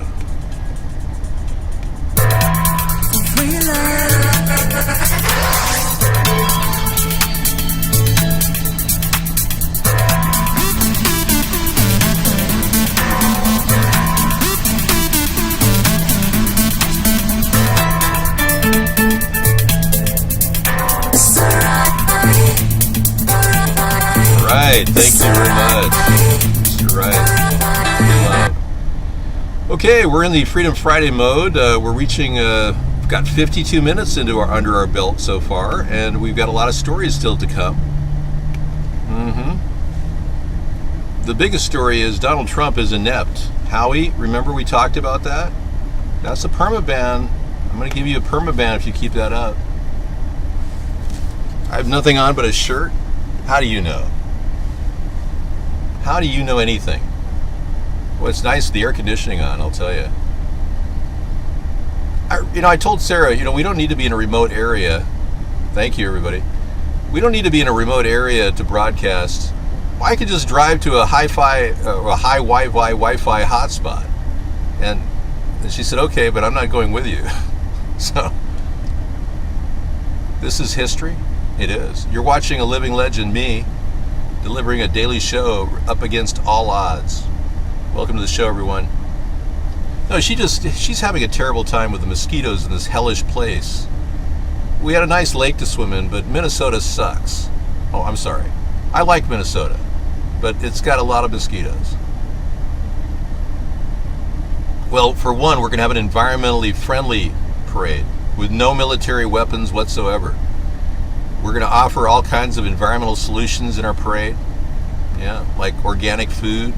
Right, thank you very much. You're right. Okay, we're in the Freedom Friday mode. We're reaching, we've got 52 minutes under our belt so far, and we've got a lot of stories still to come. The biggest story is Donald Trump is inept. Howie, remember we talked about that? That's a permaban. I'm going to give you a permaban if you keep that up. I have nothing on but a shirt. How do you know? How do you know anything? Well, it's nice, the air conditioning on, I'll tell you. I told Sarah, we don't need to be in a remote area. Thank you, everybody. We don't need to be in a remote area to broadcast. Well, I could just drive to a high Wi-Fi hotspot. And she said, okay, but I'm not going with you. So, this is history. It is. You're watching a living legend, me, delivering a daily show up against all odds. Welcome to the show, everyone. No, she's having a terrible time with the mosquitoes in this hellish place. We had a nice lake to swim in, but Minnesota sucks. Oh, I'm sorry. I like Minnesota, but it's got a lot of mosquitoes. Well, for one, we're going to have an environmentally friendly parade with no military weapons whatsoever. We're going to offer all kinds of environmental solutions in our parade. Yeah, like organic food.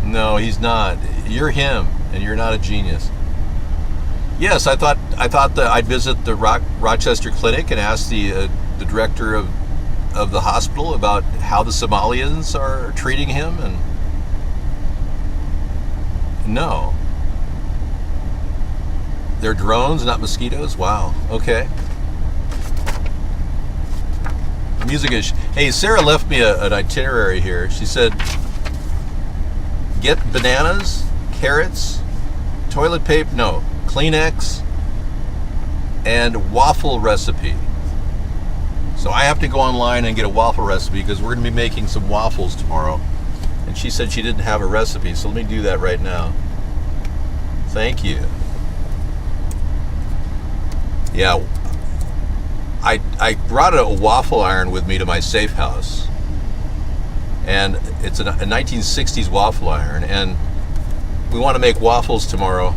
No, he's not. You're him, and you're not a genius. Yes, I thought that I'd visit the Rochester Clinic and ask the director of the hospital about how the Somalians are treating him, and no. They're drones, not mosquitoes? Wow. Okay. Music is... Hey, Sarah left me an itinerary here. She said, get bananas, carrots, toilet paper, no, Kleenex, and waffle recipe. So I have to go online and get a waffle recipe because we're going to be making some waffles tomorrow. And she said she didn't have a recipe, so let me do that right now. Thank you. Yeah, I brought a waffle iron with me to my safe house, and it's a 1960s waffle iron, and we want to make waffles tomorrow,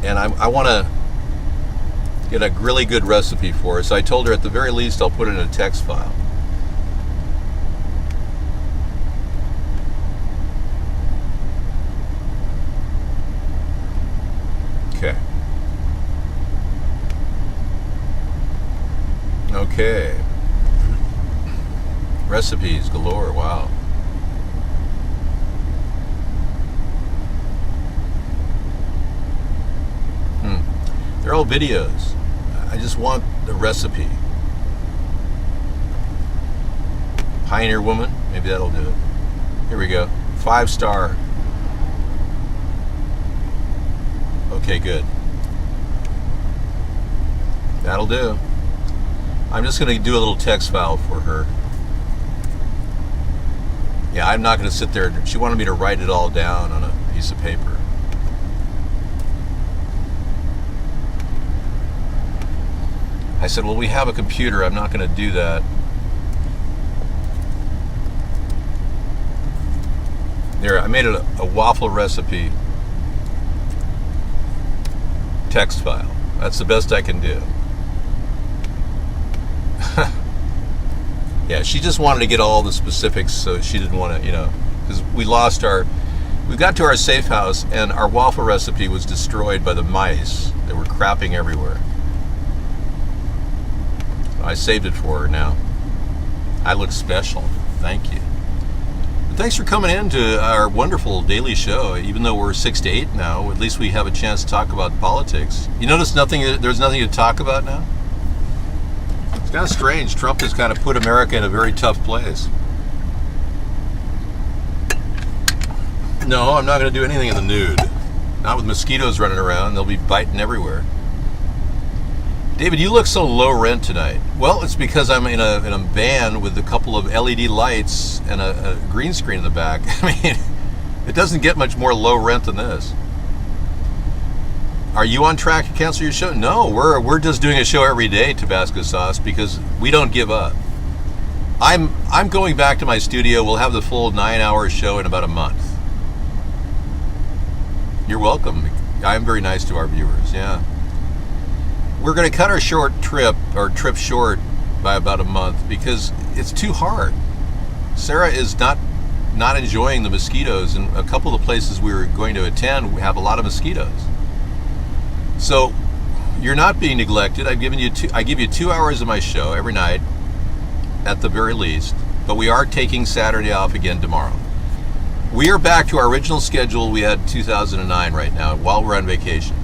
and I want to get a really good recipe for her. So I told her at the very least I'll put it in a text file. Okay. Okay. Recipes galore, wow. They're all videos. I just want the recipe. Pioneer Woman, maybe that'll do it. Here we go. 5-star. Okay, good. That'll do. I'm just going to do a little text file for her. Yeah, I'm not going to sit there. She wanted me to write it all down on a piece of paper. I said, well, we have a computer. I'm not going to do that. There, I made a waffle recipe text file. That's the best I can do. Yeah, she just wanted to get all the specifics, so she didn't want to, because we got to our safe house, and our waffle recipe was destroyed by the mice that were crapping everywhere. I saved it for her now. I look special. Thank you. But thanks for coming in to our wonderful daily show. Even though we're 6 to 8 now, at least we have a chance to talk about politics. You notice there's nothing to talk about now? It's kind of strange. Trump has kind of put America in a very tough place. No, I'm not going to do anything in the nude. Not with mosquitoes running around. They'll be biting everywhere. David, you look so low rent tonight. Well, it's because I'm in a van with a couple of LED lights and a green screen in the back. I mean, it doesn't get much more low rent than this. Are you on track to cancel your show? No, we're just doing a show every day, Tabasco Sauce, because we don't give up. I'm going back to my studio. We'll have the full 9-hour show in about a month. You're welcome. I'm very nice to our viewers, yeah. We're going to cut our trip short by about a month because it's too hard. Sarah is not enjoying the mosquitoes, and a couple of the places we were going to attend have a lot of mosquitoes. So you're not being neglected. I give you 2 hours of my show every night at the very least, but we are taking Saturday off again tomorrow. We are back to our original schedule we had 2009 right now while we're on vacation.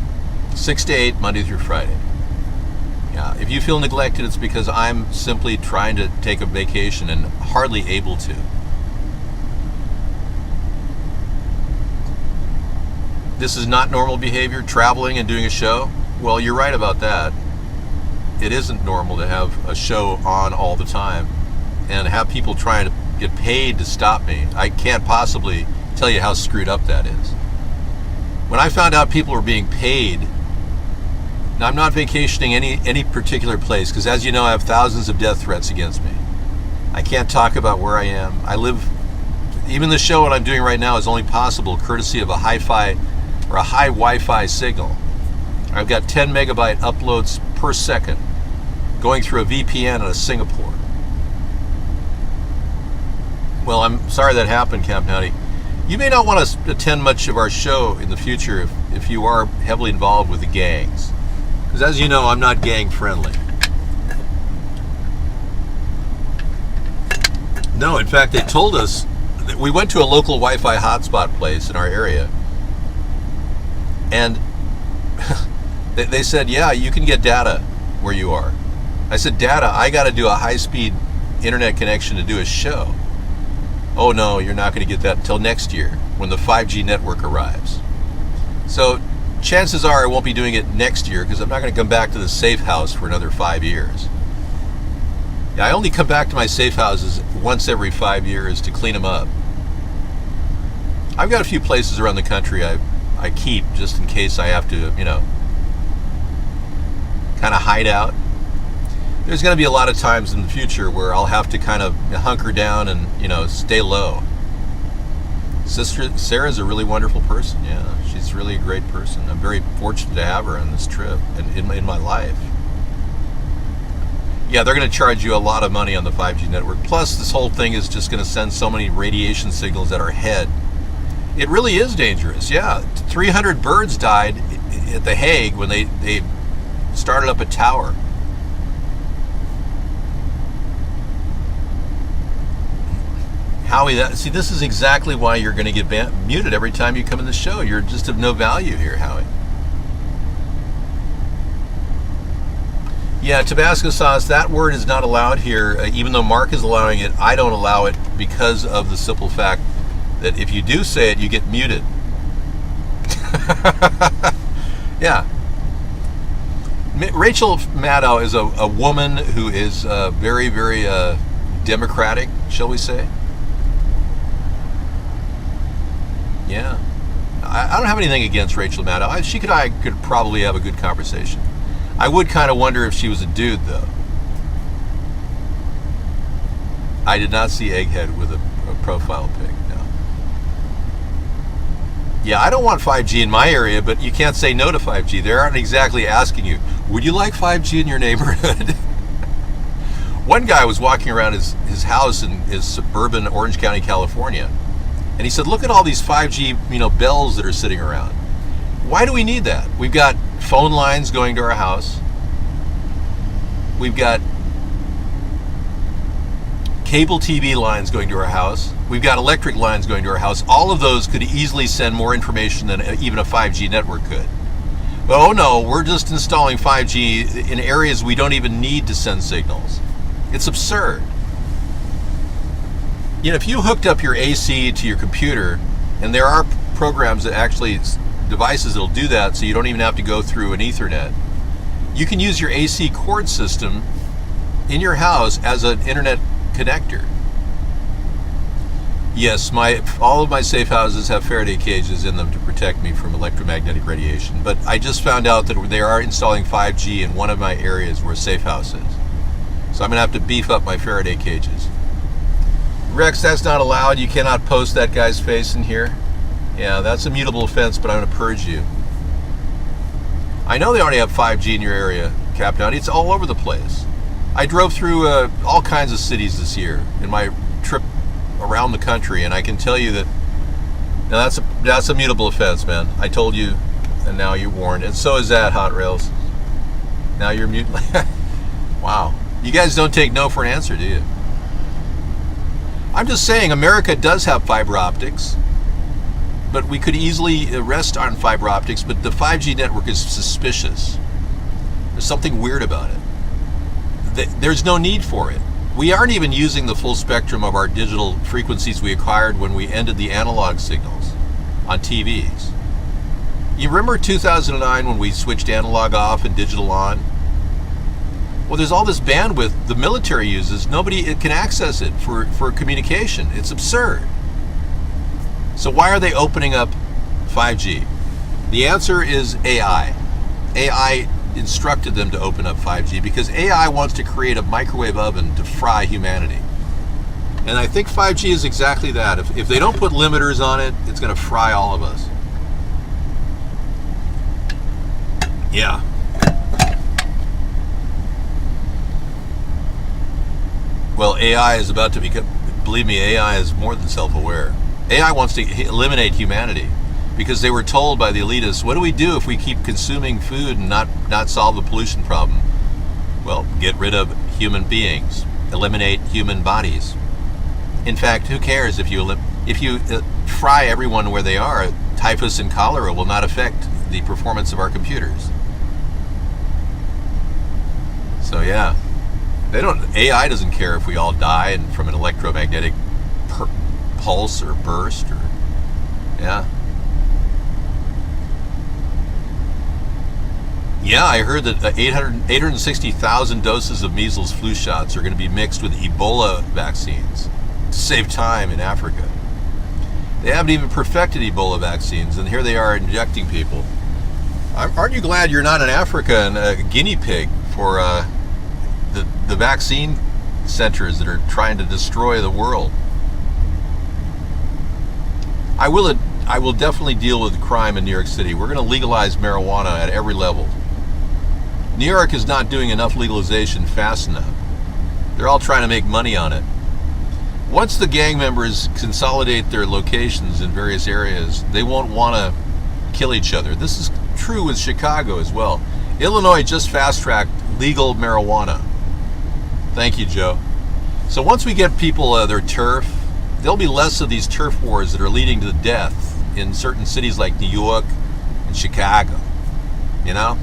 6 to 8, Monday through Friday. Yeah, if you feel neglected, it's because I'm simply trying to take a vacation and hardly able to. This is not normal behavior, traveling and doing a show. Well, you're right about that. It isn't normal to have a show on all the time and have people trying to get paid to stop me. I can't possibly tell you how screwed up that is. When I found out people were being paid, now I'm not vacationing any particular place because, as you know, I have thousands of death threats against me. I can't talk about where I am. I live, even the show that I'm doing right now is only possible courtesy of a hi-fi or a high Wi-Fi signal. I've got 10 megabyte uploads per second going through a VPN out of Singapore. Well, I'm sorry that happened, Camp Nutty. You may not want to attend much of our show in the future if you are heavily involved with the gangs. Because as you know, I'm not gang friendly. No, in fact, they told us that we went to a local Wi-Fi hotspot place in our area. And they said, yeah, you can get data where you are. I said, data? I got to do a high-speed internet connection to do a show. Oh no, you're not going to get that until next year when the 5G network arrives. So chances are I won't be doing it next year because I'm not going to come back to the safe house for another 5 years. Yeah, I only come back to my safe houses once every 5 years to clean them up. I've got a few places around the country I keep just in case I have to, kind of hide out. There's going to be a lot of times in the future where I'll have to kind of hunker down and, stay low. Sister Sarah's a really wonderful person. Yeah, she's really a great person. I'm very fortunate to have her on this trip and in my life. Yeah, they're going to charge you a lot of money on the 5G network. Plus, this whole thing is just going to send so many radiation signals at our head. It really is dangerous. Yeah, 300 birds died at The Hague when they started up a tower. Howie, this is exactly why you're going to get muted every time you come in the show. You're just of no value here, Howie. Yeah, Tabasco sauce, that word is not allowed here. Even though Mark is allowing it, I don't allow it because of the simple fact that if you do say it, you get muted. Yeah. Rachel Maddow is a woman who is very, very democratic, shall we say. Yeah. I don't have anything against Rachel Maddow. I could probably have a good conversation. I would kind of wonder if she was a dude, though. I did not see Egghead with a profile pic, no. Yeah, I don't want 5G in my area, but you can't say no to 5G. They aren't exactly asking you, would you like 5G in your neighborhood? One guy was walking around his house in his suburban Orange County, California, and he said, look at all these 5G, bells that are sitting around. Why do we need that? We've got phone lines going to our house. We've got cable TV lines going to our house. We've got electric lines going to our house. All of those could easily send more information than even a 5G network could. But oh no, we're just installing 5G in areas we don't even need to send signals. It's absurd. If you hooked up your AC to your computer And there are programs that actually, devices that'll do that, so you don't even have to go through an Ethernet. You can use your AC cord system in your house as an internet connector. Yes, all of my safe houses have Faraday cages in them to protect me from electromagnetic radiation. But I just found out that they are installing 5G in one of my areas where a safe house is. So I'm going to have to beef up my Faraday cages. Rex, that's not allowed. You cannot post that guy's face in here. Yeah, that's a mutable offense, but I'm going to purge you. I know they already have 5G in your area, Captain. It's all over the place. I drove through all kinds of cities this year in my trip around the country, and I can tell you that now that's a mutable offense, man. I told you, and now you're warned. And so is that, Hot Rails. Now you're mute. Wow. You guys don't take no for an answer, do you? I'm just saying, America does have fiber optics, but we could easily rest on fiber optics, but the 5G network is suspicious. There's something weird about it. There's no need for it. We aren't even using the full spectrum of our digital frequencies we acquired when we ended the analog signals on TVs. You remember 2009 when we switched analog off and digital on? Well, there's all this bandwidth the military uses. Nobody can access it for communication. It's absurd. So why are they opening up 5G? The answer is AI. AI instructed them to open up 5G because AI wants to create a microwave oven to fry humanity. And I think 5G is exactly that. If they don't put limiters on it, it's going to fry all of us. Yeah. Well, AI is about to become, believe me, AI is more than self-aware. AI wants to eliminate humanity because they were told by the elitists, what do we do if we keep consuming food and not solve the pollution problem? Well, get rid of human beings, eliminate human bodies. In fact, who cares if you fry everyone where they are? Typhus and cholera will not affect the performance of our computers. So yeah, AI doesn't care if we all die from an electromagnetic pulse or burst or, yeah. Yeah, I heard that 860,000 doses of measles flu shots are going to be mixed with Ebola vaccines to save time in Africa. They haven't even perfected Ebola vaccines, and here they are injecting people. Aren't you glad you're not in Africa and a guinea pig for the vaccine centers that are trying to destroy the world? I will definitely deal with crime in New York City. We're going to legalize marijuana at every level. New York is not doing enough legalization fast enough. They're all trying to make money on it. Once the gang members consolidate their locations in various areas, they won't want to kill each other. This is true with Chicago as well. Illinois just fast-tracked legal marijuana. Thank you, Joe. So once we get people their turf, there'll be less of these turf wars that are leading to death in certain cities like New York and Chicago. You know?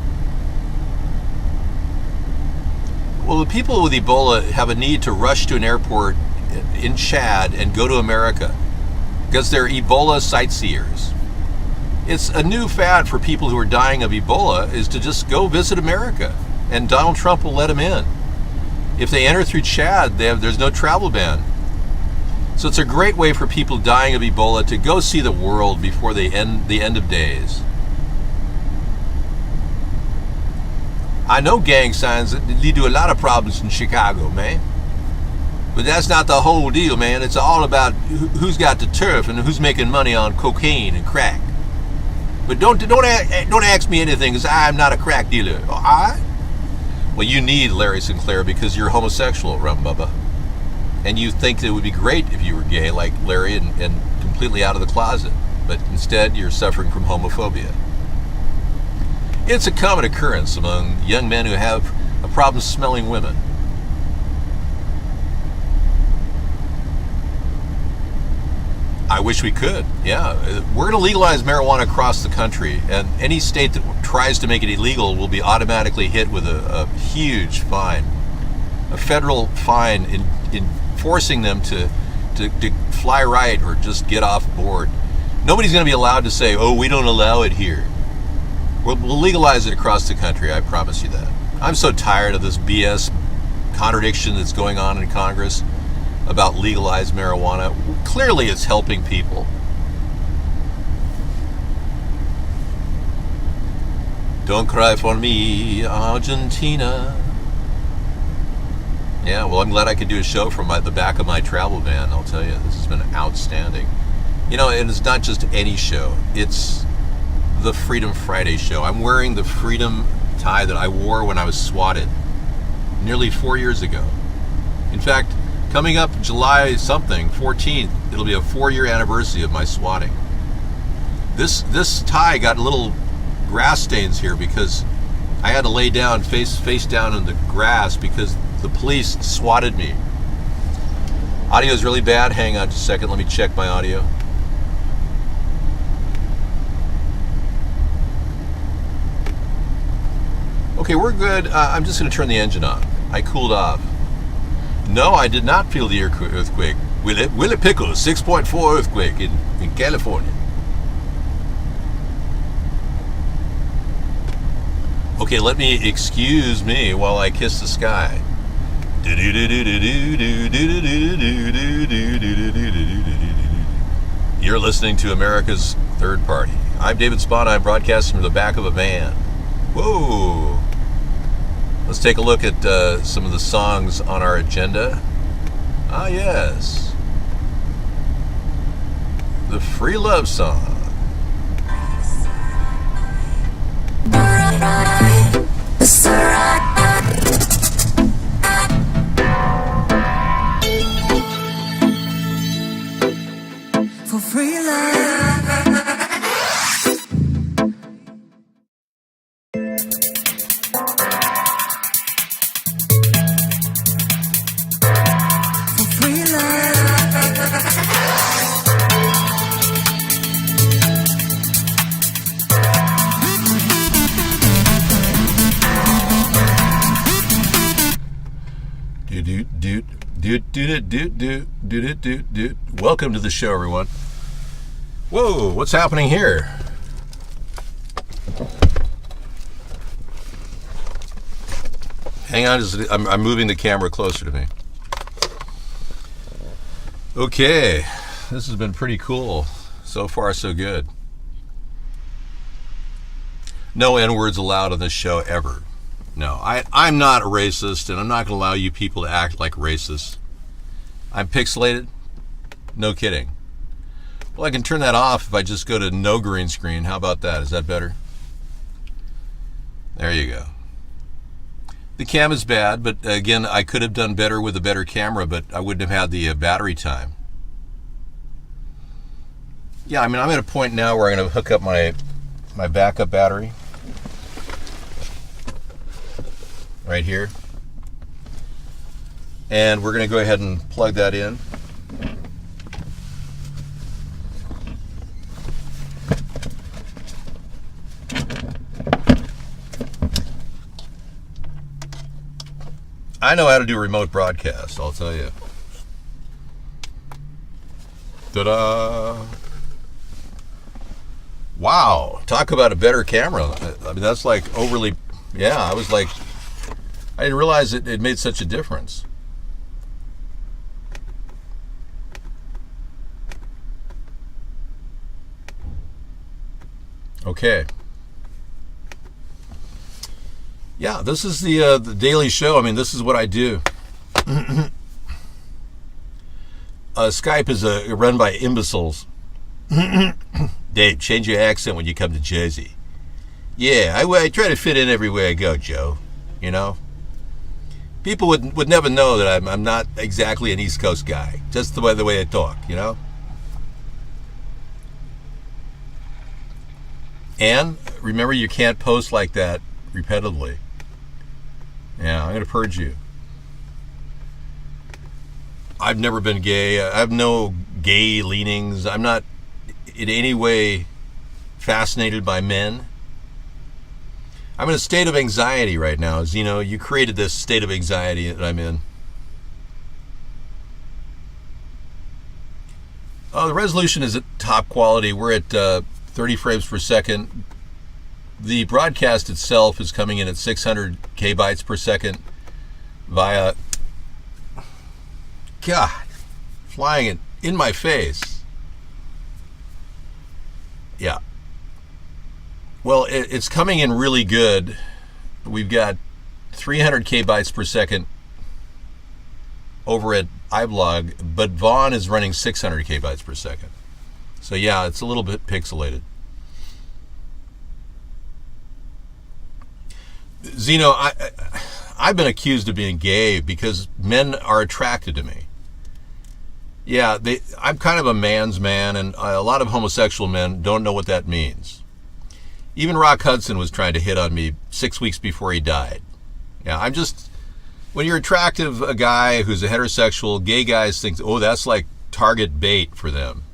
Well, the people with Ebola have a need to rush to an airport in Chad and go to America because they're Ebola sightseers. It's a new fad for people who are dying of Ebola is to just go visit America, and Donald Trump will let them in. If they enter through Chad, there's no travel ban. So it's a great way for people dying of Ebola to go see the world before the end of days. I know gang signs that lead to a lot of problems in Chicago, man. But that's not the whole deal, man. It's all about who's got the turf and who's making money on cocaine and crack. But don't ask me anything, because I'm not a crack dealer. All right? Well, you need Larry Sinclair because you're homosexual, Rum Bubba. And you think it would be great if you were gay like Larry and completely out of the closet. But instead, you're suffering from homophobia. It's a common occurrence among young men who have a problem smelling women. I wish we could, yeah. We're going to legalize marijuana across the country, and any state that tries to make it illegal will be automatically hit with a huge fine. A federal fine in forcing them to fly right or just get off board. Nobody's going to be allowed to say, oh, we don't allow it here. We'll legalize it across the country, I promise you that. I'm so tired of this BS contradiction that's going on in Congress about legalized marijuana. Clearly it's helping people. Don't cry for me, Argentina. Yeah, well, I'm glad I could do a show from the back of my travel van. I'll tell you, this has been outstanding. You know, and it's not just any show. It's the Freedom Friday show. I'm wearing the freedom tie that I wore when I was swatted nearly 4 years ago. In fact, coming up July 14th, it'll be a 4-year anniversary of my swatting. This tie got little grass stains here because I had to lay down, face down in the grass because the police swatted me. Audio is really bad. Hang on just a second. Let me check my audio. Okay, we're good. I'm just going to turn the engine on. I cooled off. No, I did not feel the earthquake. Willie Pickles, 6.4 earthquake in California. Okay, let me excuse me while I kiss the sky. You're listening to America's Third Party. I'm David Spahn. I'm broadcasting from the back of a van. Whoa! Let's take a look at some of the songs on our agenda. Ah, yes. The Free Love Song. For free love. For free Welcome to the show, everyone. Whoa, what's happening here? Hang on, I'm moving the camera closer to me. Okay, this has been pretty cool. So far, so good. No N-words allowed on this show ever. No, I'm not a racist, and I'm not going to allow you people to act like racists. I'm pixelated? No kidding. Well, I can turn that off if I just go to no green screen. How about that? Is that better? There you go. The cam is bad, but again, I could have done better with a better camera, but I wouldn't have had the battery time. Yeah, I mean, I'm at a point now where I'm going to hook up my backup battery. Right here. And we're going to go ahead and plug that in. I know how to do remote broadcast, I'll tell you. Ta-da! Wow, talk about a better camera. I mean, that's like overly, yeah, I was like, I didn't realize it made such a difference. Okay. Yeah, this is the daily show. I mean, this is what I do. Skype is run by imbeciles. Dave, change your accent when you come to Jersey. Yeah, I try to fit in everywhere I go, Joe. You know? People would never know that I'm not exactly an East Coast guy. Just the way I talk, you know? And remember, you can't post like that repetitively. Yeah, I'm going to purge you. I've never been gay. I have no gay leanings. I'm not in any way fascinated by men. I'm in a state of anxiety right now. As you know, you created this state of anxiety that I'm in. The resolution is at top quality. We're at 30 frames per second. The broadcast itself is coming in at 600 kbytes per second via, God, flying it in my face. Yeah. Well, it's coming in really good. We've got 300 kbytes per second over at iBlog, but Vaughn is running 600 kbytes per second. So yeah, it's a little bit pixelated. Zeno, I've been accused of being gay because men are attracted to me. Yeah, I'm kind of a man's man, and a lot of homosexual men don't know what that means. Even Rock Hudson was trying to hit on me 6 weeks before he died. Yeah, when you're attractive, a guy who's a heterosexual, gay guys think, oh, that's like target bait for them.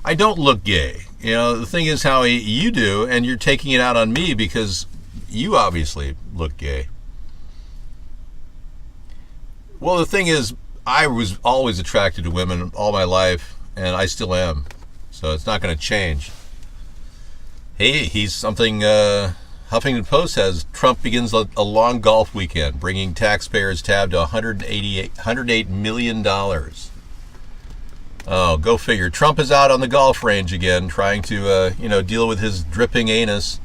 I don't look gay. The thing is how you do, and you're taking it out on me because you obviously look gay. Well, the thing is, I was always attracted to women all my life, and I still am. So it's not going to change. Hey, he's something Huffington Post has. Trump begins a long golf weekend, bringing taxpayers' tab to $108 million. Oh, go figure. Trump is out on the golf range again, trying to, deal with his dripping anus.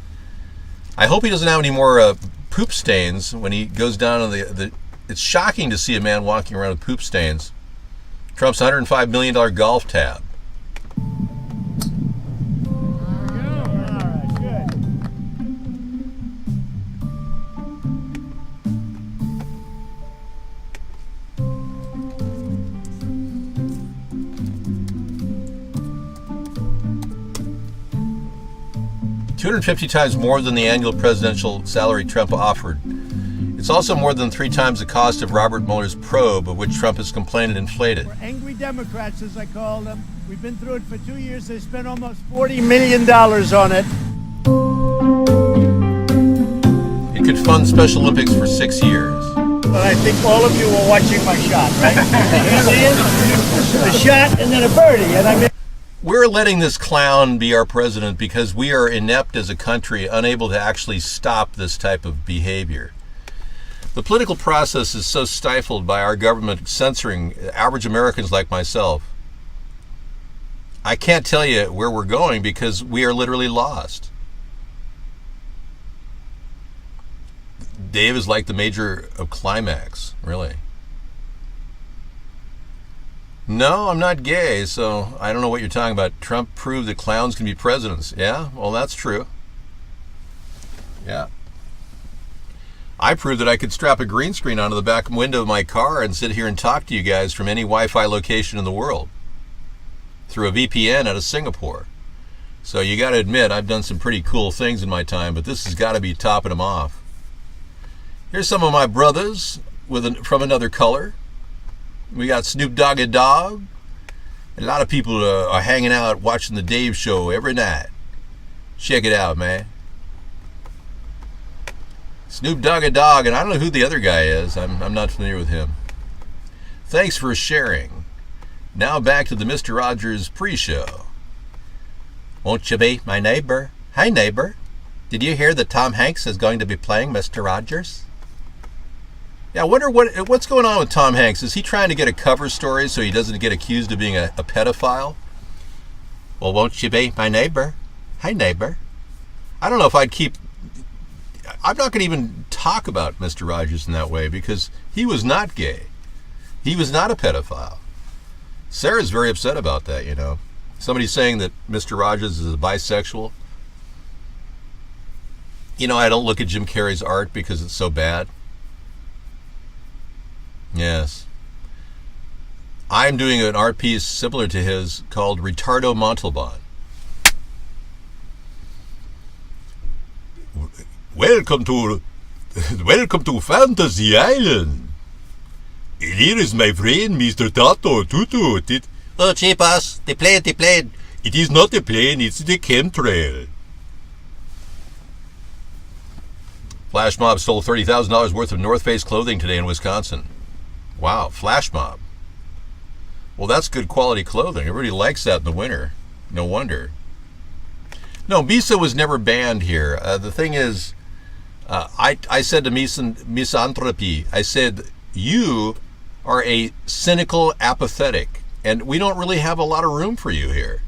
I hope he doesn't have any more poop stains when he goes down on the. It's shocking to see a man walking around with poop stains. Trump's $105 million golf tab. 250 times more than the annual presidential salary Trump offered. It's also more than 3 times the cost of Robert Mueller's probe, of which Trump has complained and inflated. We're angry Democrats, as I call them. We've been through it for 2 years. They spent almost $40 million on it. It could fund Special Olympics for 6 years. But I think all of you were watching my shot, right? A shot and then a birdie, and I mean. We're letting this clown be our president because we are inept as a country, unable to actually stop this type of behavior. The political process is so stifled by our government censoring average Americans like myself. I can't tell you where we're going because we are literally lost. Dave is like the major of climax, really. No, I'm not gay, so I don't know what you're talking about. Trump proved that clowns can be presidents. Yeah, well, that's true. Yeah. I proved that I could strap a green screen onto the back window of my car and sit here and talk to you guys from any Wi-Fi location in the world through a VPN out of Singapore. So you got to admit, I've done some pretty cool things in my time, but this has got to be topping them off. Here's some of my brothers from another color. We got Snoop Doggy Dogg. A lot of people are hanging out watching the Dave Show every night. Check it out, man. Snoop Doggy Dogg, and I don't know who the other guy is. I'm not familiar with him. Thanks for sharing. Now back to the Mr. Rogers pre-show. Won't you be my neighbor? Hi, neighbor. Did you hear that Tom Hanks is going to be playing Mr. Rogers? Yeah, I wonder what's going on with Tom Hanks. Is he trying to get a cover story so he doesn't get accused of being a pedophile? Well, won't you be my neighbor? Hi, neighbor. I don't know if I'd keep... I'm not going to even talk about Mr. Rogers in that way because he was not gay. He was not a pedophile. Sarah's very upset about that, you know. Somebody saying that Mr. Rogers is a bisexual. You know, I don't look at Jim Carrey's art because it's so bad. Yes. I'm doing an art piece similar to his called Retardo Montalban. Welcome to Fantasy Island. Here is my friend, Mr. Tato Tutu. Oh, cheapos, the plane. It is not a plane, it's the chemtrail. Flash mob stole $30,000 worth of North Face clothing today in Wisconsin. Wow, flash mob. Well, that's good quality clothing. Everybody likes that in the winter. No wonder. No, Misa was never banned here. The thing is, I said to Misanthropy, I said, you are a cynical apathetic, and we don't really have a lot of room for you here.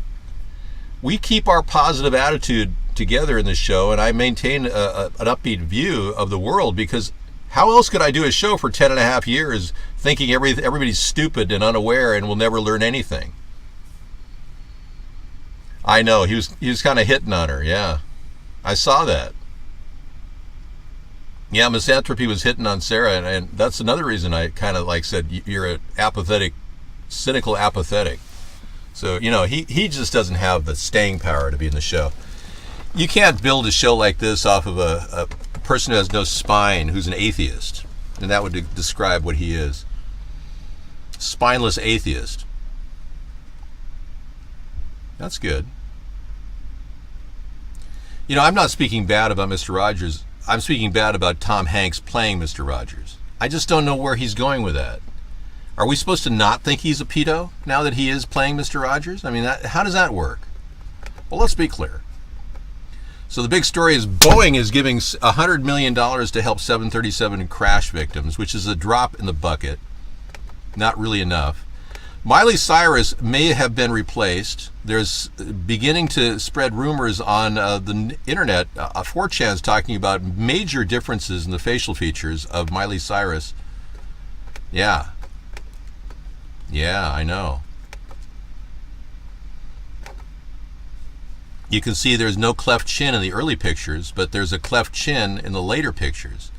We keep our positive attitude together in the show, and I maintain an upbeat view of the world, because how else could I do a show for 10 and a half years thinking everybody's stupid and unaware and will never learn anything? I know, he was kind of hitting on her, yeah. I saw that. Yeah, Misanthropy was hitting on Sarah, and that's another reason I kind of like said, you're an apathetic, cynical apathetic. So, you know, he just doesn't have the staying power to be in the show. You can't build a show like this off of a person who has no spine, who's an atheist. And that would describe what he is. Spineless atheist. That's good. You know, I'm not speaking bad about Mr. Rogers. I'm speaking bad about Tom Hanks playing Mr. Rogers. I just don't know where he's going with that. Are we supposed to not think he's a pedo now that he is playing Mr. Rogers? I mean, how does that work? Well, let's be clear. So the big story is Boeing is giving $100 million to help 737 crash victims, which is a drop in the bucket. Not really enough. Miley Cyrus may have been replaced. There's beginning to spread rumors on the internet. 4chan's talking about major differences in the facial features of Miley Cyrus. Yeah. Yeah, I know. You can see there's no cleft chin in the early pictures, but there's a cleft chin in the later pictures.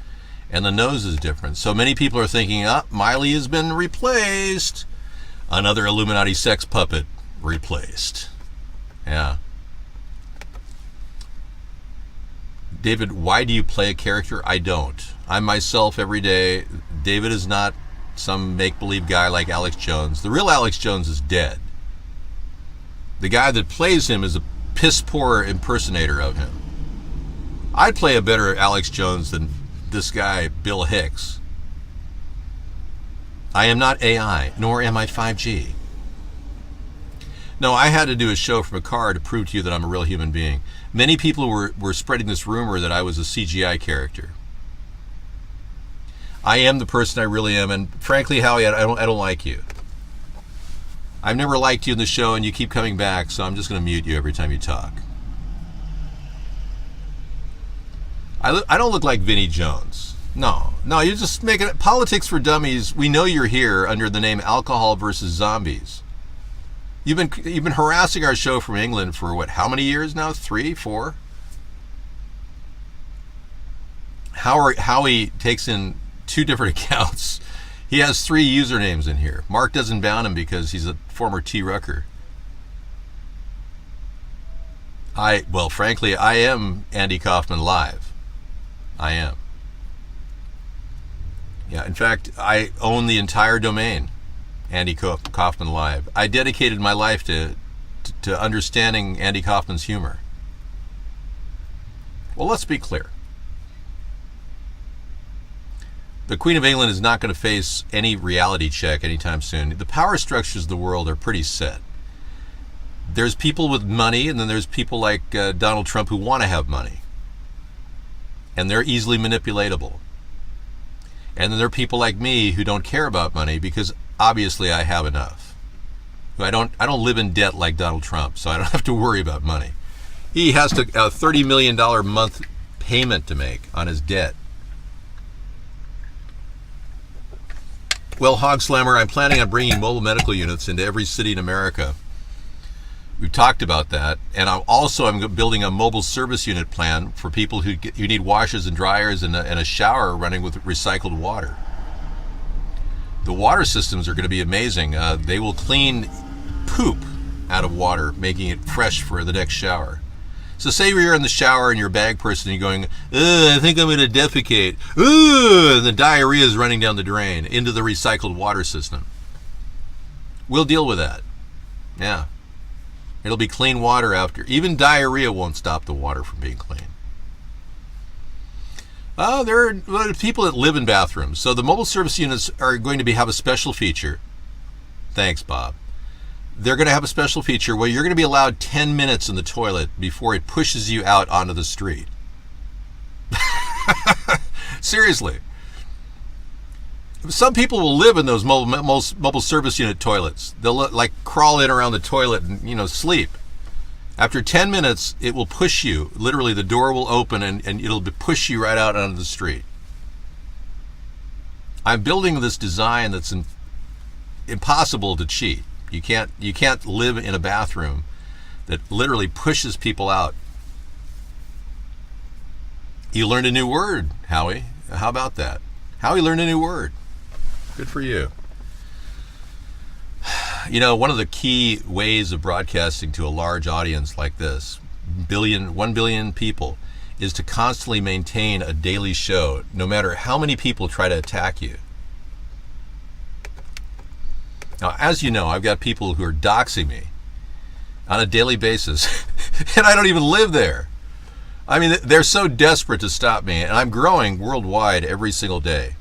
And the nose is different. So many people are thinking, Miley has been replaced. Another Illuminati sex puppet replaced. Yeah. David, why do you play a character? I don't. I'm myself every day. David is not some make-believe guy like Alex Jones. The real Alex Jones is dead. The guy that plays him is a piss-poor impersonator of him. I'd play a better Alex Jones than this guy, Bill Hicks. I am not AI, nor am I 5G. No, I had to do a show from a car to prove to you that I'm a real human being. Many people were spreading this rumor that I was a CGI character. I am the person I really am, and frankly, Howie, I don't like you. I've never liked you in the show, and you keep coming back, so I'm just going to mute you every time you talk. I don't look like Vinnie Jones. No, you're just making it politics for dummies. We know you're here under the name Alcohol versus Zombies. You've been harassing our show from England for what? How many years now? 3, 4? Howie takes in 2 different accounts. He has 3 usernames in here. Mark doesn't ban him because he's a former T. Rucker. Well, frankly, I am Andy Kaufman Live. I am. Yeah, in fact, I own the entire domain, Andy Kaufman Live. I dedicated my life to understanding Andy Kaufman's humor. Well, let's be clear. The Queen of England is not going to face any reality check anytime soon. The power structures of the world are pretty set. There's people with money, and then there's people like Donald Trump who want to have money. And they're easily manipulatable. And then there are people like me who don't care about money because obviously I have enough. I don't live in debt like Donald Trump, so I don't have to worry about money. He has a $30 million a month payment to make on his debt. Well, Hog Slammer, I'm planning on bringing mobile medical units into every city in America. We've talked about that, and I'm building a mobile service unit plan for people who need washers and dryers and a shower running with recycled water. The water systems are going to be amazing. They will clean poop out of water, making it fresh for the next shower. So say you're in the shower and you're a bag person and you're going, I think I'm going to defecate. And the diarrhea is running down the drain into the recycled water system. We'll deal with that. Yeah. It'll be clean water after. Even diarrhea won't stop the water from being clean. There are people that live in bathrooms. So the mobile service units are going to have a special feature. Thanks, Bob. They're going to have a special feature where you're going to be allowed 10 minutes in the toilet before it pushes you out onto the street. Seriously. Some people will live in those mobile service unit toilets. They'll like crawl in around the toilet and, sleep. After 10 minutes, it will push you. Literally, the door will open and it'll push you right out onto the street. I'm building this design that's impossible to cheat. You can't live in a bathroom that literally pushes people out. You learned a new word, Howie. How about that? Howie learned a new word. Good for you. One of the key ways of broadcasting to a large audience like this, 1 billion people, is to constantly maintain a daily show, no matter how many people try to attack you. Now, as you know, I've got people who are doxing me on a daily basis, and I don't even live there. I mean, they're so desperate to stop me, and I'm growing worldwide every single day.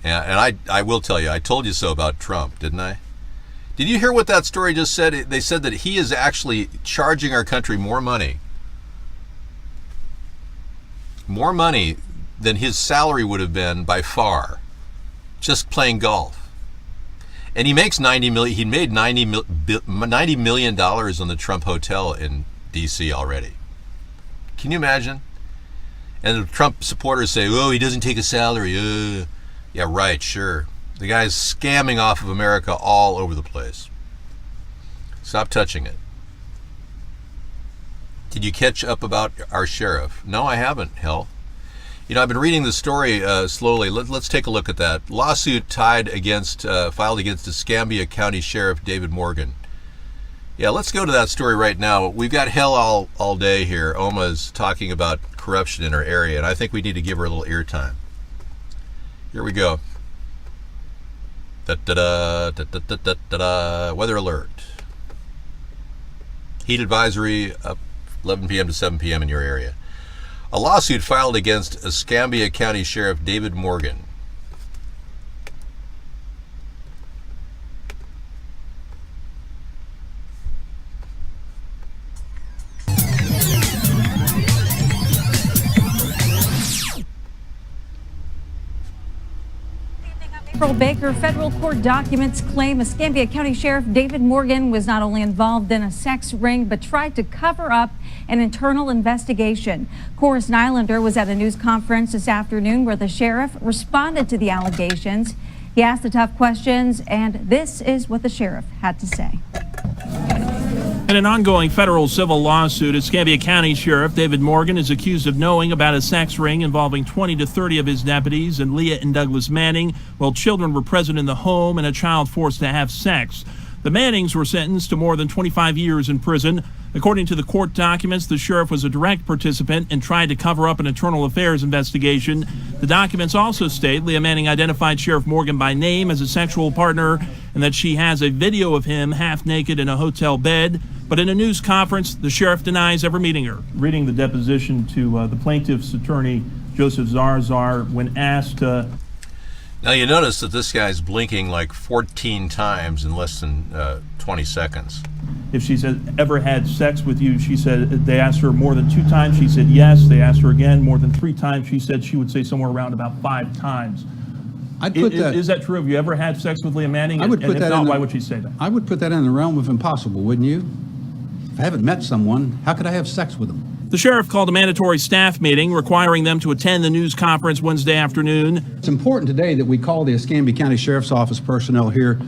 And I will tell you, I told you so about Trump, didn't I? Did you hear what that story just said? They said that he is actually charging our country more money than his salary would have been by far, just playing golf. And he makes $90 million. He made $90 million on the Trump Hotel in D.C. already. Can you imagine? And the Trump supporters say, "Oh, he doesn't take a salary." Yeah, right, sure. The guy's scamming off of America all over the place. Stop touching it. Did you catch up about our sheriff? No, I haven't, hell. I've been reading the story slowly. Let's take a look at that. Lawsuit filed against Escambia County Sheriff David Morgan. Yeah, let's go to that story right now. We've got hell all day here. Oma's talking about corruption in her area, and I think we need to give her a little eartime. Here we go. Weather alert. Heat advisory up 11 p.m. to 7 p.m. in your area. A lawsuit filed against Escambia County Sheriff David Morgan. April Baker, federal court documents claim Escambia County Sheriff David Morgan was not only involved in a sex ring, but tried to cover up an internal investigation. Corus Nylander was at a news conference this afternoon where the sheriff responded to the allegations. He asked the tough questions, and this is what the sheriff had to say. In an ongoing federal civil lawsuit, Escambia County Sheriff David Morgan is accused of knowing about a sex ring involving 20 to 30 of his deputies and Leah and Douglas Manning while children were present in the home and a child forced to have sex. The Mannings were sentenced to more than 25 years in prison. According to the court documents, the sheriff was a direct participant and tried to cover up an internal affairs investigation. The documents also state Leah Manning identified Sheriff Morgan by name as a sexual partner and that she has a video of him half naked in a hotel bed. But in a news conference, the sheriff denies ever meeting her. Reading the deposition to the plaintiff's attorney, Joseph Zarzar, when asked... Now you notice that this guy's blinking like 14 times in less than 20 seconds. If she said, ever had sex with you, she said, they asked her more than 2 times. She said yes. They asked her again more than 3 times. She said she would say somewhere around about 5 times. Is that true? Have you ever had sex with Leah Manning? I would put that not, why would she say that? I would put that in the realm of impossible, wouldn't you? If I haven't met someone, how could I have sex with them? The sheriff called a mandatory staff meeting requiring them to attend the news conference Wednesday afternoon. It's important today that we call the Escambia County Sheriff's Office personnel here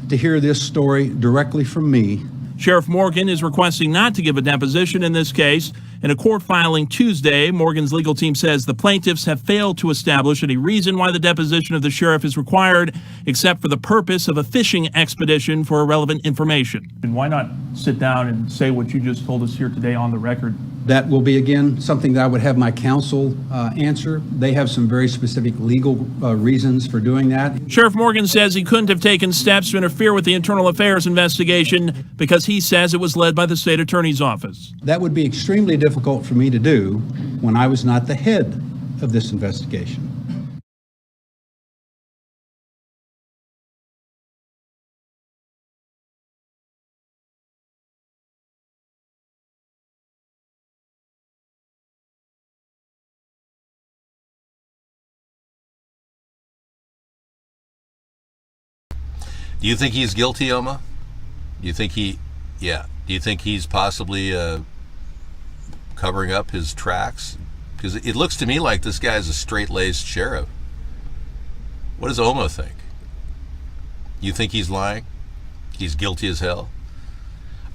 to hear this story directly from me. Sheriff Morgan is requesting not to give a deposition in this case. In a court filing Tuesday, Morgan's legal team says the plaintiffs have failed to establish any reason why the deposition of the sheriff is required, except for the purpose of a fishing expedition for irrelevant information. And why not sit down and say what you just told us here today on the record? That will be, again, something that I would have my counsel answer. They have some very specific legal reasons for doing that. Sheriff Morgan says he couldn't have taken steps to interfere with the internal affairs investigation because he says it was led by the state attorney's office. That would be extremely difficult for me to do when I was not the head of this investigation. Do you think he's guilty, Oma? Do you think do you think he's possibly covering up his tracks? Because it looks to me like this guy's a straight-laced sheriff. What does Oma think? You think he's lying? He's guilty as hell?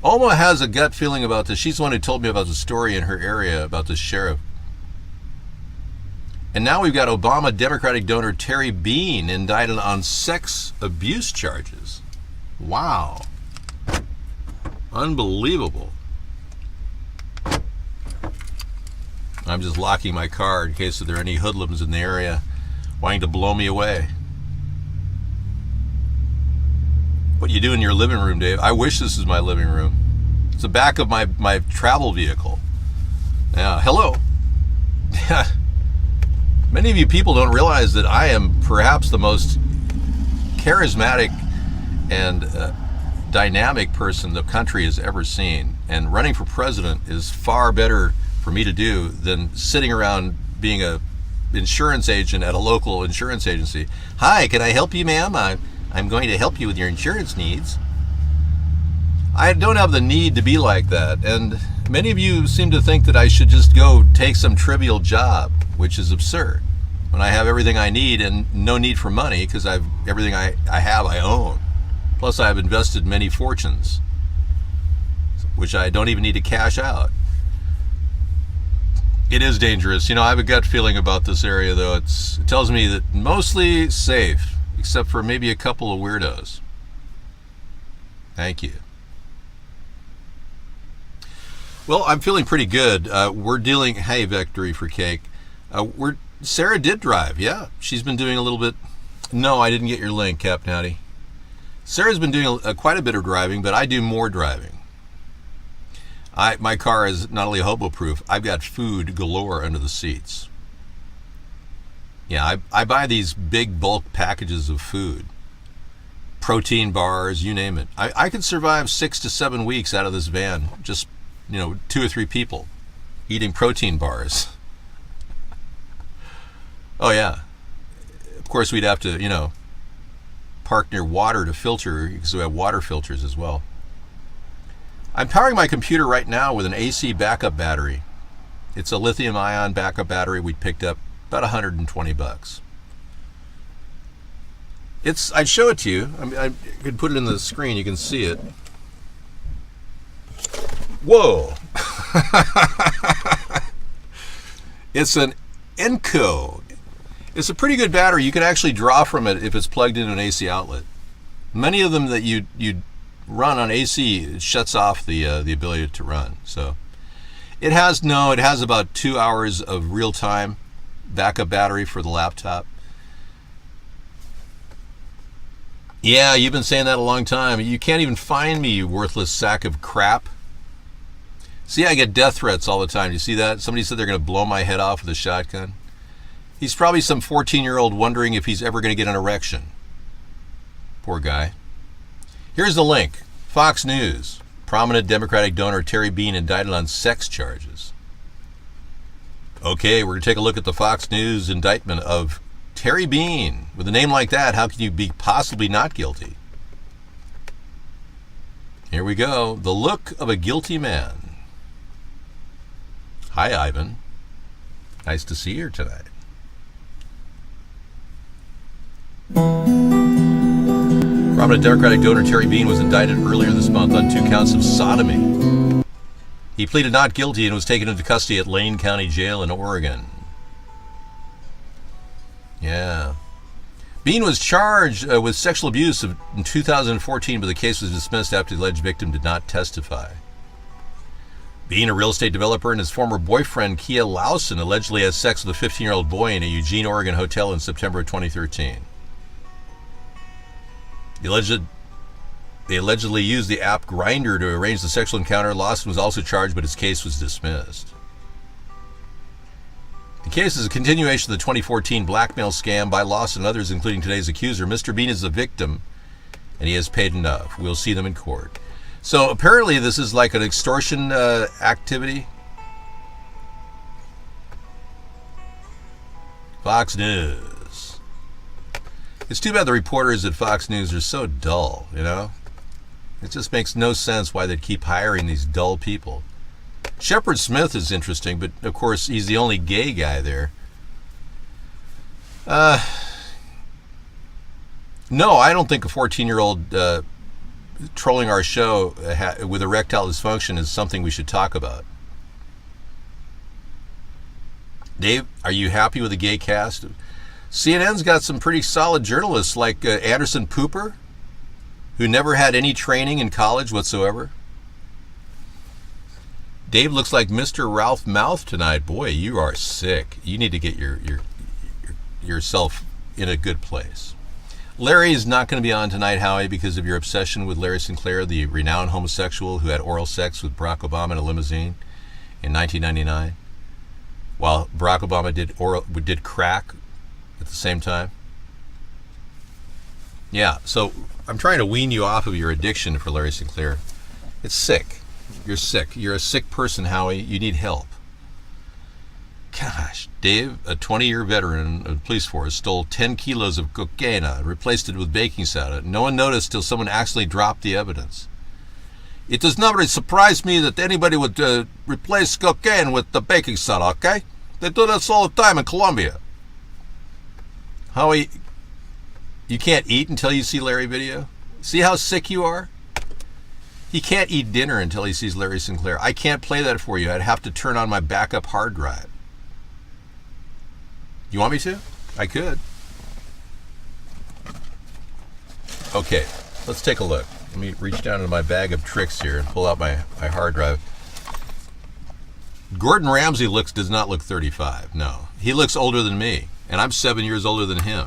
Oma has a gut feeling about this. She's the one who told me about the story in her area about this sheriff. And now we've got Obama Democratic donor Terry Bean indicted on sex abuse charges. Wow. Unbelievable. I'm just locking my car in case there are any hoodlums in the area wanting to blow me away. What do you do in your living room, Dave? I wish this was my living room. It's the back of my travel vehicle. Yeah, hello. Many of you people don't realize that I am perhaps the most charismatic and dynamic person the country has ever seen. And running for president is far better for me to do than sitting around being a insurance agent at a local insurance agency. Hi, can I help you, ma'am? I'm going to help you with your insurance needs. I don't have the need to be like that. And many of you seem to think that I should just go take some trivial job, which is absurd. When I have everything I need and no need for money because everything I have I own. Plus I've invested many fortunes, which I don't even need to cash out. It is dangerous. You know, I have a gut feeling about this area, though. It tells me that mostly safe, except for maybe a couple of weirdos. Thank you. Well, I'm feeling pretty good. We're dealing, hey, victory for cake. Sarah did drive, yeah. She's been doing a little bit. No, I didn't get your link, Captain Howdy. Sarah's been doing quite a bit of driving, but I do more driving. My car is not only hobo-proof, I've got food galore under the seats. Yeah, I buy these big bulk packages of food. Protein bars, you name it. I could survive 6 to 7 weeks out of this van, just, 2 or 3 people eating protein bars. Oh, yeah. Of course, we'd have to, park near water to filter, because we have water filters as well. I'm powering my computer right now with an AC backup battery. It's a lithium-ion backup battery we picked up about $120. I'd show it to you. I could put it in the screen. You can see it. Whoa! It's an Enco. It's a pretty good battery. You can actually draw from it if it's plugged into an AC outlet. Many of them that you run on AC, it shuts off the ability to run. So it has about 2 hours of real-time backup battery for the laptop. Yeah, you've been saying that a long time. You can't even find me, you worthless sack of crap. See, I get death threats all the time. You see that? Somebody said they're going to blow my head off with a shotgun. He's probably some 14-year-old wondering if he's ever going to get an erection. Poor guy. Here's the link. Fox News. Prominent Democratic donor Terry Bean indicted on sex charges. Okay, we're going to take a look at the Fox News indictment of Terry Bean. With a name like that, how can you be possibly not guilty? Here we go. The look of a guilty man. Hi, Ivan. Nice to see you here tonight. Prominent Democratic donor Terry Bean was indicted earlier this month on 2 counts of sodomy. He pleaded not guilty and was taken into custody at Lane County Jail in Oregon. Yeah. Bean was charged with sexual abuse in 2014, but the case was dismissed after the alleged victim did not testify. Bean, a real estate developer, and his former boyfriend, Kia Lawson, allegedly had sex with a 15-year-old boy in a Eugene, Oregon hotel in September of 2013. They allegedly used the app Grindr to arrange the sexual encounter. Lawson was also charged, but his case was dismissed. The case is a continuation of the 2014 blackmail scam by Lawson and others, including today's accuser. Mr. Bean is a victim, and he has paid enough. We'll see them in court. So apparently this is like an extortion activity. Fox News. It's too bad the reporters at Fox News are so dull, you know? It just makes no sense why they keep hiring these dull people. Shepard Smith is interesting, but of course he's the only gay guy there. No, I don't think a 14-year-old trolling our show with erectile dysfunction is something we should talk about. Dave, are you happy with the gay cast? CNN's got some pretty solid journalists like Anderson Pooper, who never had any training in college whatsoever. Dave looks like Mr. Ralph Mouth tonight. Boy, you are sick. You need to get yourself in a good place. Larry is not going to be on tonight, Howie, because of your obsession with Larry Sinclair, the renowned homosexual who had oral sex with Barack Obama in a limousine in 1999, while Barack Obama did crack at the same time. Yeah, so I'm trying to wean you off of your addiction for Larry Sinclair. It's sick. You're sick. You're a sick person, Howie. You need help. Gosh, Dave, a 20-year veteran of the police force, stole 10 kilos of cocaine and replaced it with baking soda. No one noticed till someone accidentally dropped the evidence. It does not really surprise me that anybody would replace cocaine with the baking soda, okay? They do this all the time in Colombia. Howie, you can't eat until you see Larry video? See how sick you are? He can't eat dinner until he sees Larry Sinclair. I can't play that for you. I'd have to turn on my backup hard drive. You want me to? I could. Okay, let's take a look. Let me reach down into my bag of tricks here and pull out my hard drive. Gordon Ramsay does not look 35. No, he looks older than me, and I'm 7 years older than him.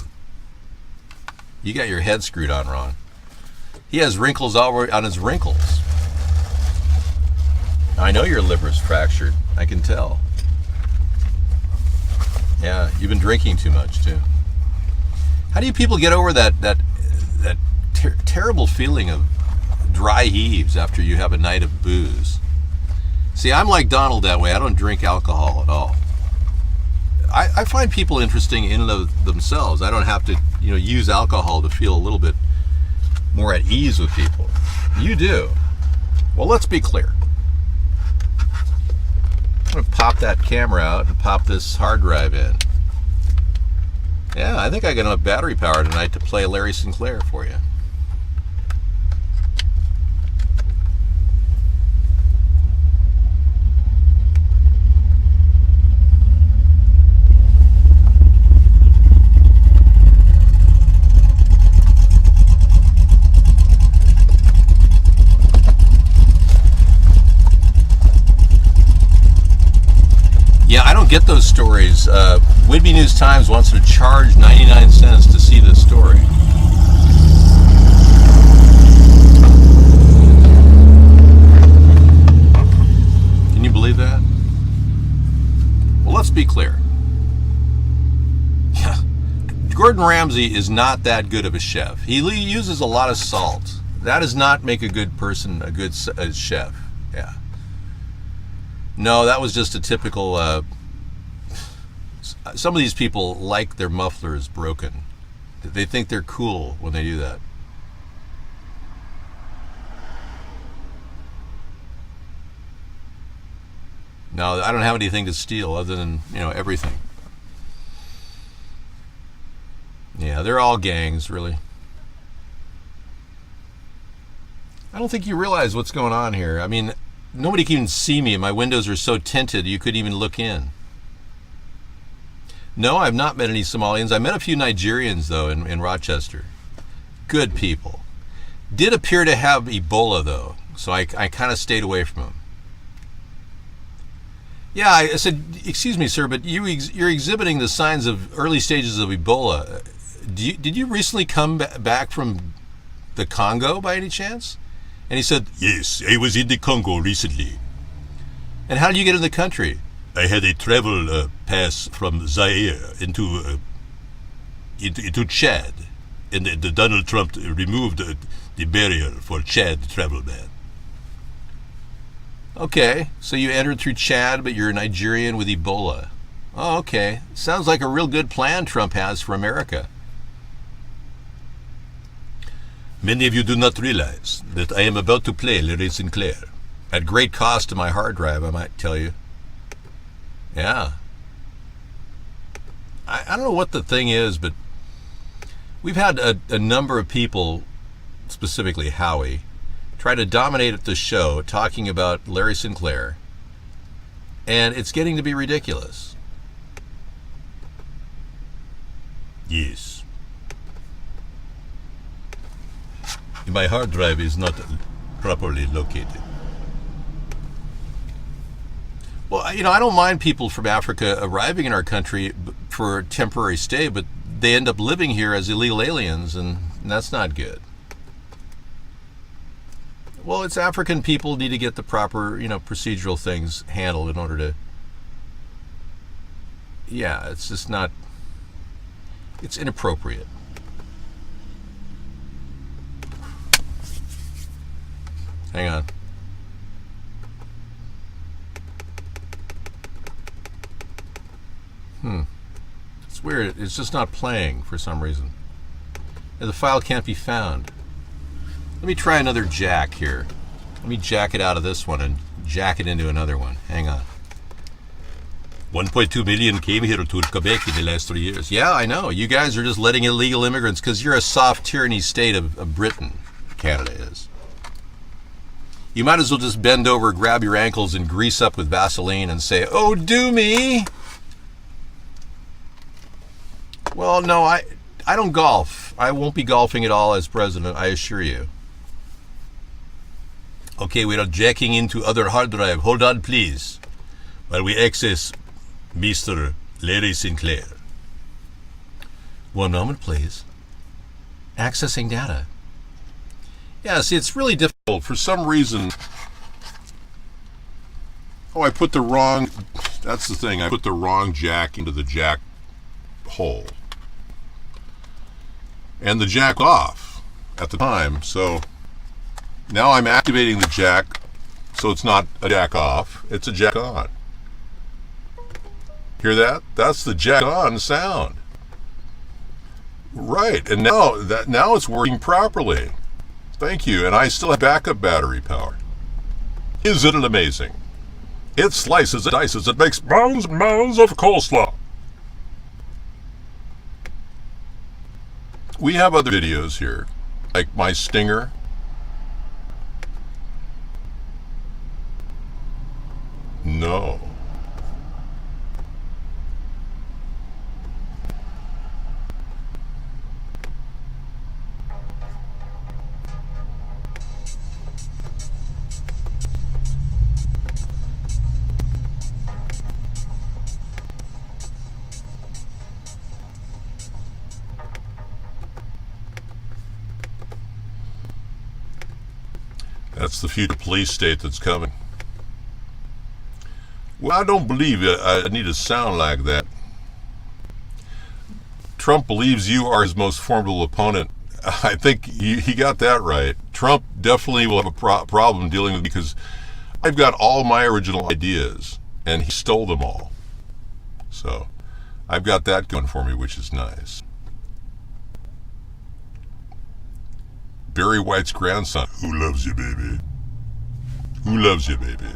You got your head screwed on wrong. He has wrinkles all on his wrinkles. I know your liver's fractured. I can tell. Yeah, you've been drinking too much too. How do you people get over that terrible feeling of dry heaves after you have a night of booze? See, I'm like Donald that way. I don't drink alcohol at all. I find people interesting in and of themselves. I don't have to, use alcohol to feel a little bit more at ease with people. You do. Well, let's be clear. I'm going to pop that camera out and pop this hard drive in. Yeah, I think I got enough battery power tonight to play Larry Sinclair for you. Yeah, I don't get those stories. Whitby News Times wants to charge 99 cents to see this story. Can you believe that? Well, let's be clear. Yeah, Gordon Ramsay is not that good of a chef. He uses a lot of salt. That does not make a good person a good chef. Yeah. No, that was just a typical... some of these people like their mufflers broken. They think they're cool when they do that. No, I don't have anything to steal other than, everything. Yeah, they're all gangs, really. I don't think you realize what's going on here. I mean... Nobody can even see me. My windows are so tinted you couldn't even look in. No, I've not met any Somalians. I met a few Nigerians, though, in Rochester. Good people. Did appear to have Ebola, though, so I kind of stayed away from them. Yeah, I said, excuse me, sir, but you're exhibiting the signs of early stages of Ebola. Did you recently come back from the Congo, by any chance? And he said, yes, I was in the Congo recently. And how did you get in the country? I had a travel pass from Zaire into Chad. And the Donald Trump removed the barrier for Chad travel ban. Okay, so you entered through Chad, but you're a Nigerian with Ebola. Oh, okay. Sounds like a real good plan Trump has for America. Many of you do not realize that I am about to play Larry Sinclair. At great cost to my hard drive, I might tell you. Yeah. I don't know what the thing is, but we've had a number of people, specifically Howie, try to dominate the show talking about Larry Sinclair, and it's getting to be ridiculous. Yes. My hard drive is not properly located. Well, I don't mind people from Africa arriving in our country for a temporary stay, but they end up living here as illegal aliens, and that's not good. Well, it's African people need to get the proper, procedural things handled in order to... Yeah, it's just not... It's inappropriate. Hang on. It's weird. It's just not playing for some reason. The file can't be found. Let me try another jack here. Let me jack it out of this one and jack it into another one. Hang on. 1.2 million came here to Quebec in the last 3 years. Yeah, I know. You guys are just letting illegal immigrants because you're a soft tyranny state of Britain. Canada is. You might as well just bend over, grab your ankles, and grease up with Vaseline and say, "Oh, do me." Well, no, I don't golf. I won't be golfing at all as president, I assure you. Okay, we are jacking into other hard drive. Hold on, please, while we access Mr. Larry Sinclair. 1 moment, please. Accessing data. Yeah, see, it's really difficult. For some reason... Oh, I put the wrong... That's the thing. I put the wrong jack into the jack hole. And the jack off at the time, so now I'm activating the jack, so it's not a jack off, it's a jack on. Hear that? That's the jack on sound. Right, and now it's working properly. Thank you, and I still have backup battery power. Isn't it amazing? It slices and dices, it makes mounds and mounds of coleslaw. We have other videos here, like my stinger. No. That's the future police state that's coming. Well, I don't believe I need a sound like that. Trump believes you are his most formidable opponent. I think he got that right. Trump definitely will have a problem dealing with me because I've got all my original ideas and he stole them all. So I've got that going for me, which is nice. Barry White's grandson. Who loves you, baby? Who loves you, baby?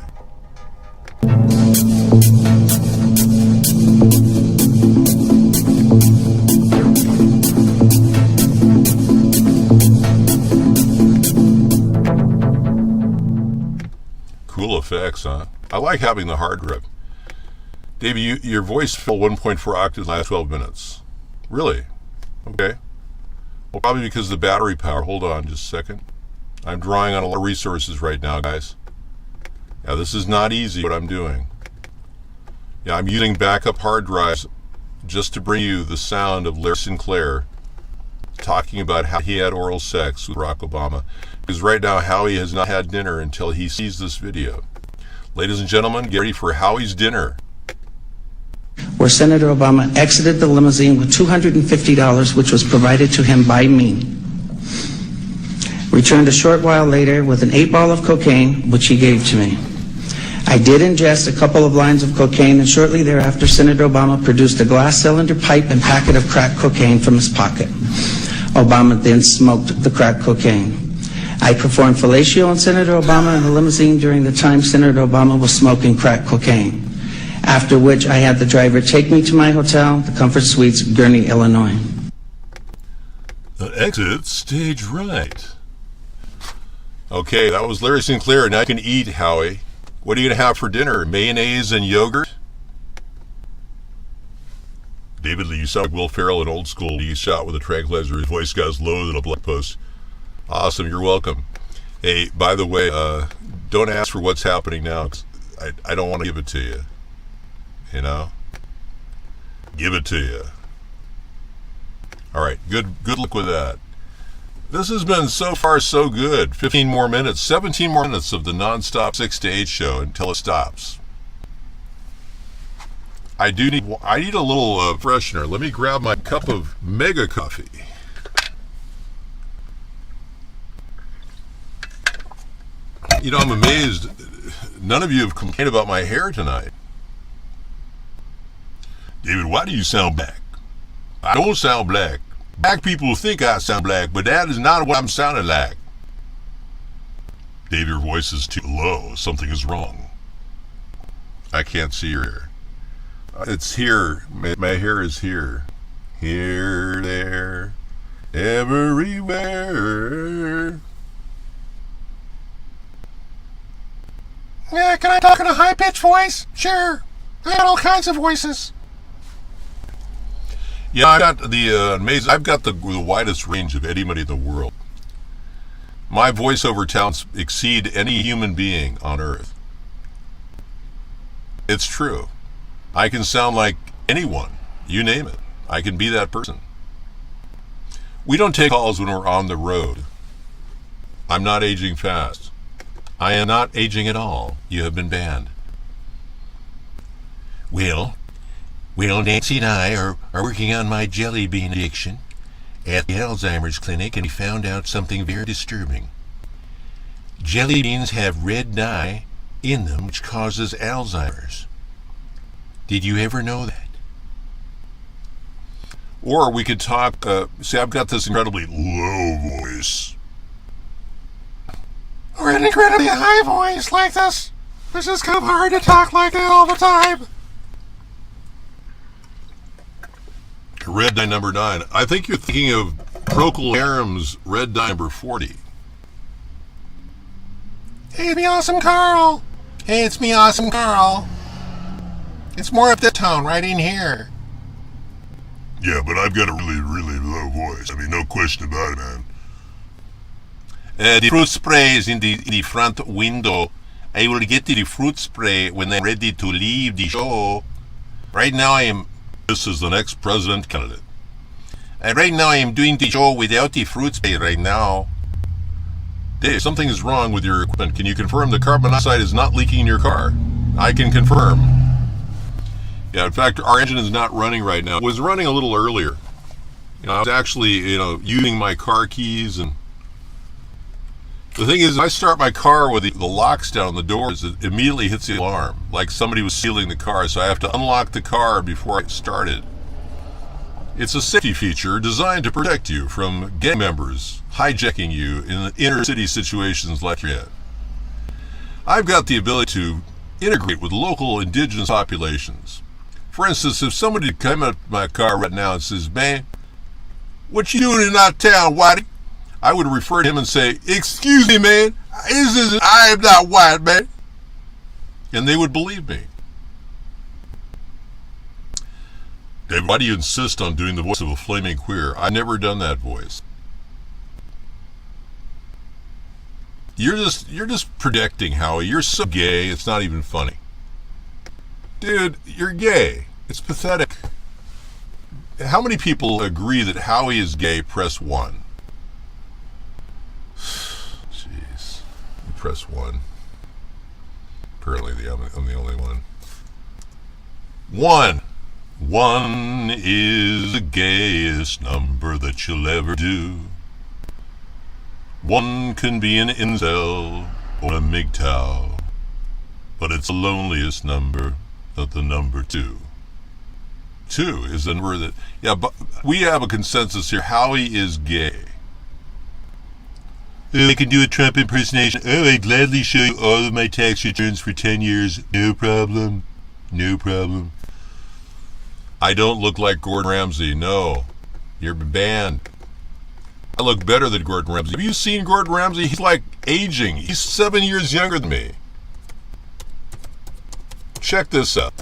Cool effects, huh? I like having the hard drive. Davey, your voice fell 1.4 octaves in the last 12 minutes. Really? Okay. Well, probably because of the battery power. Hold on just a second. I'm drawing on a lot of resources right now, guys. Yeah, this is not easy what I'm doing. Yeah, I'm using backup hard drives just to bring you the sound of Larry Sinclair talking about how he had oral sex with Barack Obama. Because right now, Howie has not had dinner until he sees this video. Ladies and gentlemen, get ready for Howie's dinner. Where Senator Obama exited the limousine with $250, which was provided to him by me. Returned a short while later with an 8-ball of cocaine, which he gave to me. I did ingest a couple of lines of cocaine, and shortly thereafter, Senator Obama produced a glass cylinder pipe and packet of crack cocaine from his pocket. Obama then smoked the crack cocaine. I performed fellatio on Senator Obama in a limousine during the time Senator Obama was smoking crack cocaine, after which I had the driver take me to my hotel, the Comfort Suites, Gurnee, Illinois. Exit stage right. Okay, that was Larry Sinclair. Now you can eat, Howie. What are you going to have for dinner? Mayonnaise and yogurt? David Lee, you sound like Will Ferrell in Old School. He shot with a tranquilizer. His voice got as low than a blood post. Awesome, you're welcome. Hey, by the way, don't ask for what's happening now, 'cause I don't want to give it to you. You know? Give it to you. All right, good luck with that. This has been so far so good. 15 more minutes, 17 more minutes of the nonstop 6 to 8 show until it stops. I need a little freshener. Let me grab my cup of mega coffee. You know, I'm amazed. None of you have complained about my hair tonight. David, why do you sound black? I don't sound black. Black people think I sound black, but that is not what I'm sounding like. Dave, your voice is too low. Something is wrong. I can't see your hair. It's here. My hair is here. Here, there, everywhere. Yeah, can I talk in a high-pitched voice? Sure. I got all kinds of voices. Yeah, I've got I've got the widest range of anybody in the world. My voiceover talents exceed any human being on earth. It's true. I can sound like anyone. You name it. I can be that person. We don't take calls when we're on the road. I'm not aging fast. I am not aging at all. You have been banned. Well, Nancy and I are working on my jelly bean addiction at the Alzheimer's clinic, and we found out something very disturbing. Jelly beans have red dye in them, which causes Alzheimer's. Did you ever know that? Or we could talk, see, I've got this incredibly low voice. Or an incredibly high voice like this. It's just kind of hard to talk like that all the time. Red dye number 9. I think you're thinking of Procol Harum's red dye number 40. Hey, it's me, Awesome Carl. Hey, it's me, Awesome Carl. It's more up the tone, right in here. Yeah, but I've got a really, really low voice. I mean, no question about it, man. The fruit spray is in the front window. I will get the fruit spray when I'm ready to leave the show. Right now this is the next president candidate. Right now I am doing the show without the fruit spray right now. Dave, something is wrong with your equipment. Can you confirm the carbon monoxide is not leaking in your car? I can confirm. Yeah, in fact, our engine is not running right now. It was running a little earlier. I was actually, using my car keys, and the thing is, if I start my car with the locks down on the doors, it immediately hits the alarm, like somebody was stealing the car, so I have to unlock the car before I start it. It's a safety feature designed to protect you from gang members hijacking you in inner city situations like you're in. I've got the ability to integrate with local indigenous populations. For instance, if somebody came up to my car right now and says, "Man, what you doing in our town, Whitey?" I would refer to him and say, "Excuse me, man, I am not white, man." And they would believe me. Dave, why do you insist on doing the voice of a flaming queer? I've never done that voice. You're just projecting, Howie. You're so gay, it's not even funny. Dude, you're gay. It's pathetic. How many people agree that Howie is gay? Press 1. Jeez. Press 1. Apparently I'm the only one. 1. 1 is the gayest number that you'll ever do. 1 can be an incel or a MGTOW, but it's the loneliest number of the number 2. too, is the number that, yeah, but we have a consensus here. Howie is gay. Oh, I can do a Trump impersonation. Oh, I'd gladly show you all of my tax returns for 10 years. No problem. No problem. I don't look like Gordon Ramsay. No. You're banned. I look better than Gordon Ramsay. Have you seen Gordon Ramsay? He's like aging. He's 7 years younger than me. Check this out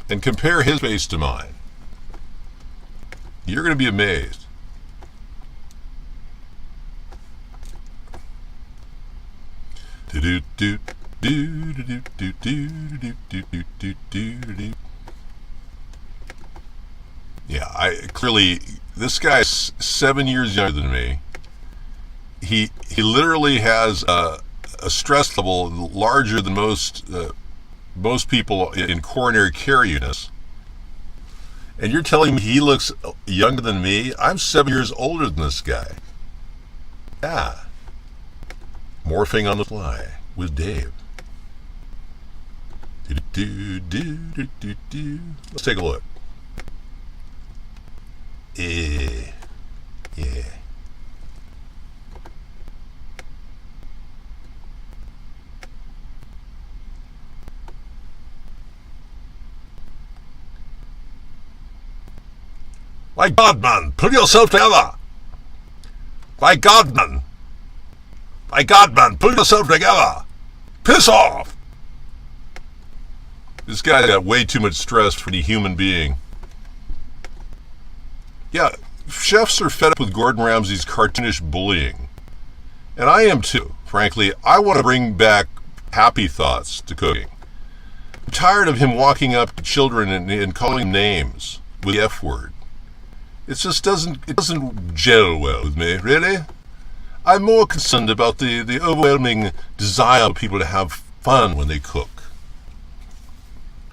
and compare his face to mine. You're going to be amazed. Yeah, clearly this guy's 7 years younger than me. He literally has a stress level larger than most people in coronary care units. And you're telling me he looks younger than me? I'm 7 years older than this guy. Yeah. Morphing on the fly with Dave. Let's take a look. Yeah. My God, man, pull yourself together. My God, man. My God, man, pull yourself together. Piss off. This guy got way too much stress for any human being. Yeah, chefs are fed up with Gordon Ramsay's cartoonish bullying. And I am too. Frankly, I want to bring back happy thoughts to cooking. I'm tired of him walking up to children and calling them names with the F word. It just doesn't gel well with me, really. I'm more concerned about the overwhelming desire of people to have fun when they cook.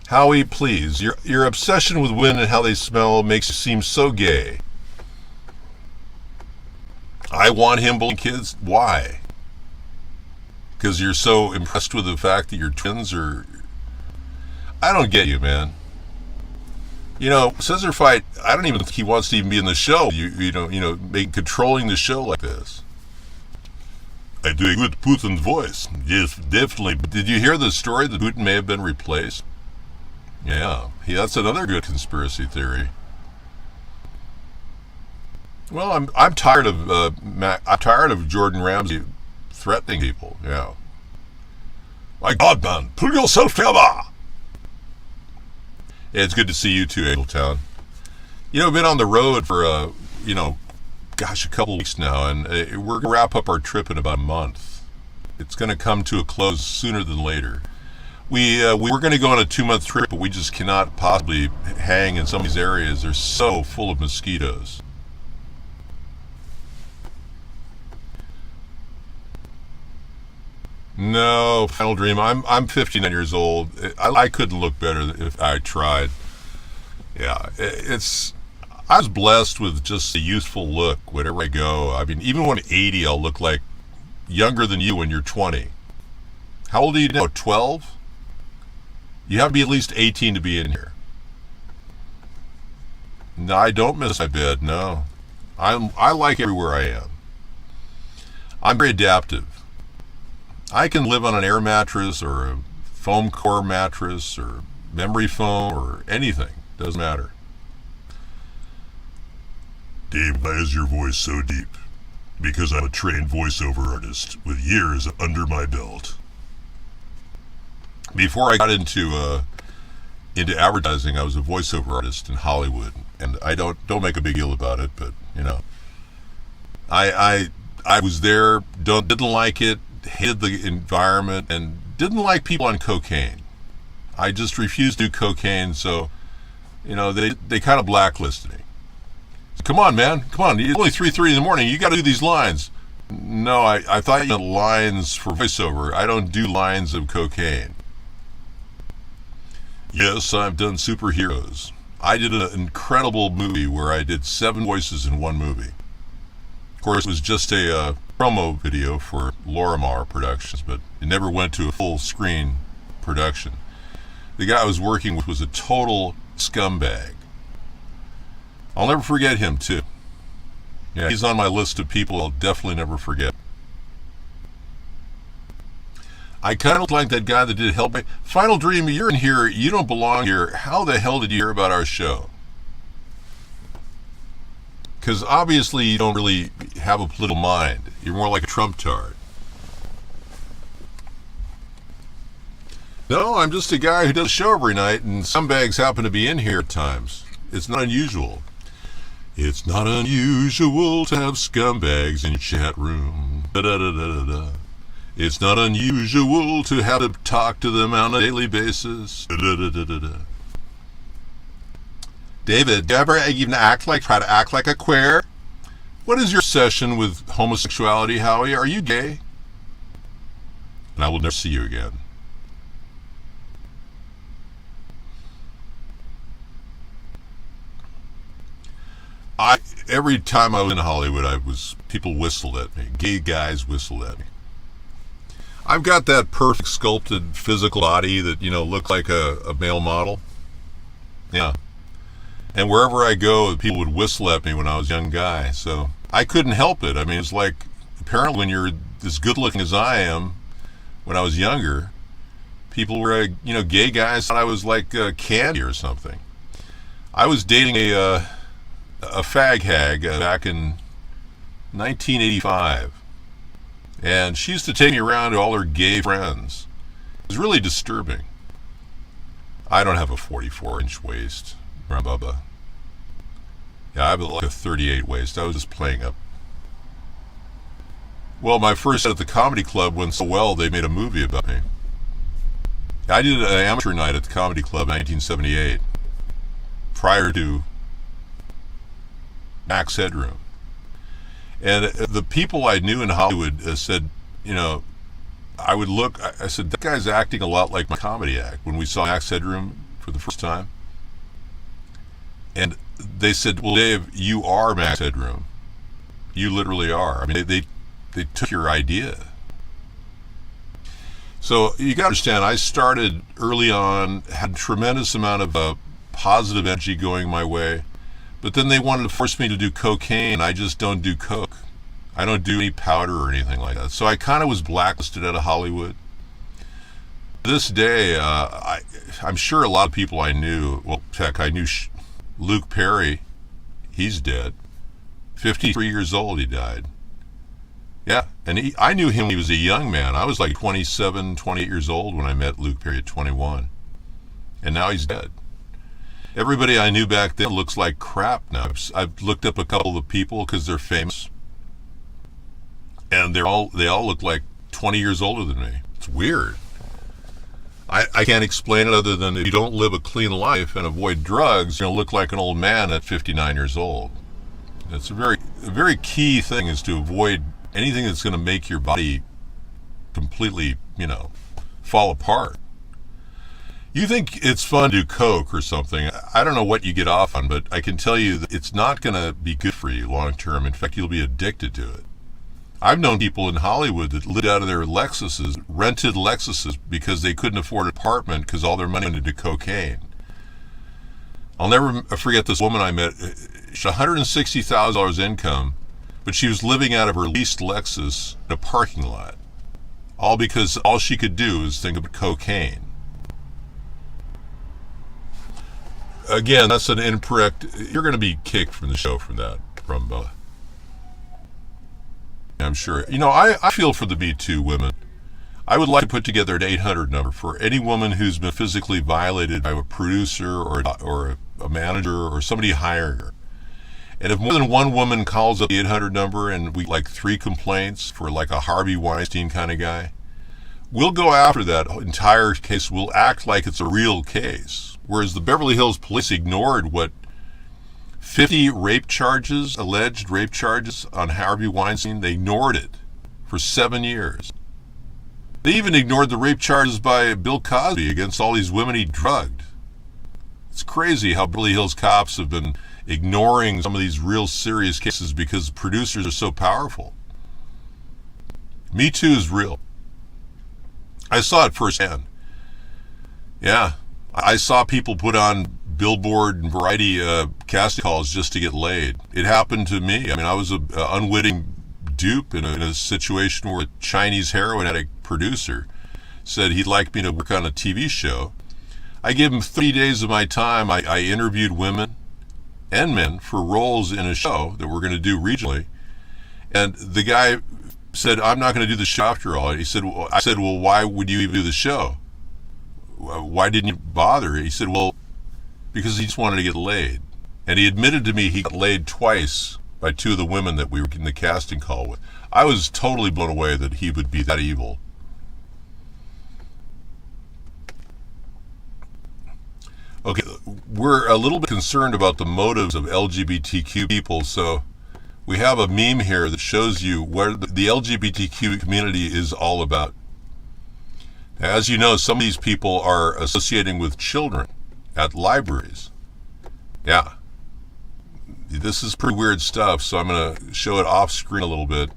Howie, please, your obsession with women and how they smell makes you seem so gay. I want him bullying kids. Why? Because you're so impressed with the fact that you're twins, or I don't get you, man. You know, Scissor Fight, I don't even think he wants to even be in the show. Controlling the show like this. I do a good Putin voice. Yes, definitely. But did you hear the story that Putin may have been replaced? Yeah, that's another good conspiracy theory. Well, I'm tired of Jordan Ramsay threatening people. Yeah. My God, man, pull yourself together. Yeah, it's good to see you too, Abeltown. I've been on the road for a couple of weeks now, and we're going to wrap up our trip in about a month. It's going to come to a close sooner than later. We were going to go on a 2-month trip, but we just cannot possibly hang in some of these areas. They're so full of mosquitoes. No, Final Dream. I'm 59 years old. I couldn't look better if I tried. Yeah, I was blessed with just a youthful look wherever I go. I mean, even when 80, I'll look like younger than you when you're 20. How old are you now? 12? You have to be at least 18 to be in here. No, I don't miss my bed. No, I like everywhere I am. I'm very adaptive. I can live on an air mattress or a foam core mattress or memory foam or anything. Doesn't matter. Dave, why is your voice so deep? Because I'm a trained voiceover artist with years under my belt. Before I got into advertising, I was a voiceover artist in Hollywood, and I don't make a big deal about it, but I was there, didn't like it, hated the environment, and didn't like people on cocaine. I just refused to do cocaine, so they kind of blacklisted me. Come on, man, come on, it's only 3:30 in the morning, you got to do these lines. No, I thought you meant lines for voiceover. I don't do lines of cocaine. Yes, I've done superheroes. I did an incredible movie where I did 7 voices in one movie. Of course, it was just a promo video for Lorimar Productions, but it never went to a full screen production. The guy I was working with was a total scumbag. I'll never forget him, too. Yeah, he's on my list of people I'll definitely never forget. I kind of like that guy that did Help Me. Final Dream, you're in here. You don't belong here. How the hell did you hear about our show? Because obviously you don't really have a political mind. You're more like a Trump tard. No, I'm just a guy who does a show every night, and scumbags happen to be in here at times. It's not unusual. It's not unusual to have scumbags in your chat room. Da-da-da-da-da-da. It's not unusual to have to talk to them on a daily basis. Da-da-da-da-da. David, do you ever even try to act like a queer? What is your obsession with homosexuality, Howie? Are you gay? And I will never see you again. Every time I was in Hollywood, people whistled at me. Gay guys whistled at me. I've got that perfect sculpted physical body that, looks like a male model. Yeah. And wherever I go, people would whistle at me when I was a young guy. So I couldn't help it. I mean, it's like, apparently when you're as good looking as I am, when I was younger, people were, gay guys thought I was like candy or something. I was dating a fag hag back in 1985. And she used to take me around to all her gay friends. It was really disturbing. I don't have a 44-inch waist, Bubba. Yeah, I have like a 38 waist. I was just playing up. Well, my first set at the comedy club went so well, they made a movie about me. I did an amateur night at the comedy club in 1978, prior to Max Headroom. And the people I knew in Hollywood said, I said, that guy's acting a lot like my comedy act when we saw Max Headroom for the first time. And they said, well, Dave, you are Max Headroom. You literally are. I mean, they took your idea. So you got to understand, I started early on, had a tremendous amount of positive energy going my way. But then they wanted to force me to do cocaine. I just don't do coke. I don't do any powder or anything like that. So I kind of was blacklisted out of Hollywood. This day, I'm sure a lot of people I knew, well, heck, I knew Luke Perry. He's dead. 53 years old, he died. Yeah, and I knew him when he was a young man. I was like 27, 28 years old when I met Luke Perry at 21. And now he's dead. Everybody I knew back then looks like crap now. I've looked up a couple of people because they're famous, and they all look like 20 years older than me. It's weird. I can't explain it other than if you don't live a clean life and avoid drugs, you're going to look like an old man at 59 years old. It's a very key thing is to avoid anything that's going to make your body completely, fall apart. You think it's fun to do coke or something. I don't know what you get off on, but I can tell you that it's not going to be good for you long term. In fact, you'll be addicted to it. I've known people in Hollywood that lived out of their Lexuses, rented Lexuses, because they couldn't afford an apartment because all their money went into cocaine. I'll never forget this woman I met. She had $160,000 income, but she was living out of her leased Lexus in a parking lot. All because all she could do was think of cocaine. Again, that's an incorrect. You're going to be kicked from the show from that. I'm sure. I feel for the Me Too women. I would like to put together an 800 number for any woman who's been physically violated by a producer or a manager or somebody hiring her. And if more than one woman calls up the 800 number and we like 3 complaints for like a Harvey Weinstein kind of guy, we'll go after that entire case. We'll act like it's a real case. Whereas the Beverly Hills police ignored 50 alleged rape charges on Harvey Weinstein. They ignored it for 7 years. They even ignored the rape charges by Bill Cosby against all these women he drugged. It's crazy how Beverly Hills cops have been ignoring some of these real serious cases because producers are so powerful. Me Too is real. I saw it firsthand. Yeah. I saw people put on Billboard and Variety casting calls just to get laid. It happened to me. I mean, I was an unwitting dupe in a situation where a Chinese heroin addict producer said he'd like me to work on a TV show. I gave him 30 days of my time. I interviewed women and men for roles in a show that we're going to do regionally. And the guy said, I'm not going to do the show after all. He said, I said, well, why would you even do the show? Why didn't you bother? He said, well, because he just wanted to get laid. And he admitted to me he got laid twice by two of the women that we were in the casting call with. I was totally blown away that he would be that evil. Okay, we're a little bit concerned about the motives of LGBTQ people, so we have a meme here that shows you what the LGBTQ community is all about. As you know, some of these people are associating with children at libraries. Yeah. This is pretty weird stuff, so I'm going to show it off screen a little bit.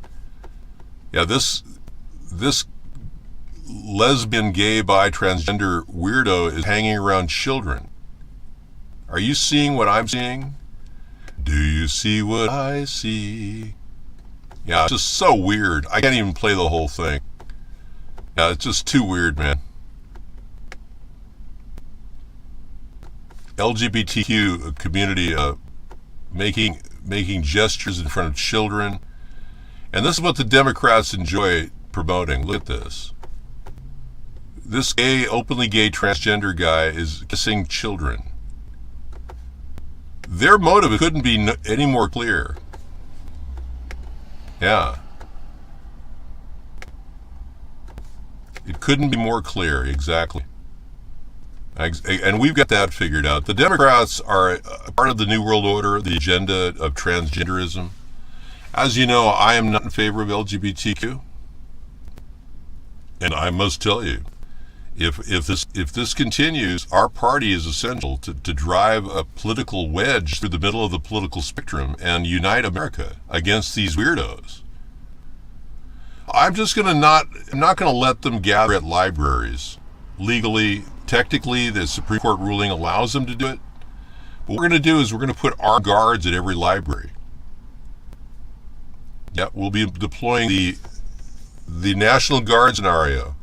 Yeah, this lesbian, gay, bi, transgender weirdo is hanging around children. Are you seeing what I'm seeing? Do you see what I see? Yeah, it's just so weird. I can't even play the whole thing. Yeah, it's just too weird, man. LGBTQ community making gestures in front of children. And this is what the Democrats enjoy promoting. Look at this. This openly gay transgender guy is kissing children. Their motive couldn't be any more clear. Yeah. It couldn't be more clear, exactly. And we've got that figured out. The Democrats are part of the New World Order, the agenda of transgenderism. As you know, I am not in favor of LGBTQ. And I must tell you, if this continues, our party is essential to drive a political wedge through the middle of the political spectrum and unite America against these weirdos. I'm not going to let them gather at libraries. Legally, technically, the Supreme Court ruling allows them to do it. But what we're going to do is we're going to put armed guards at every library. Yeah, we'll be deploying the National Guard scenario,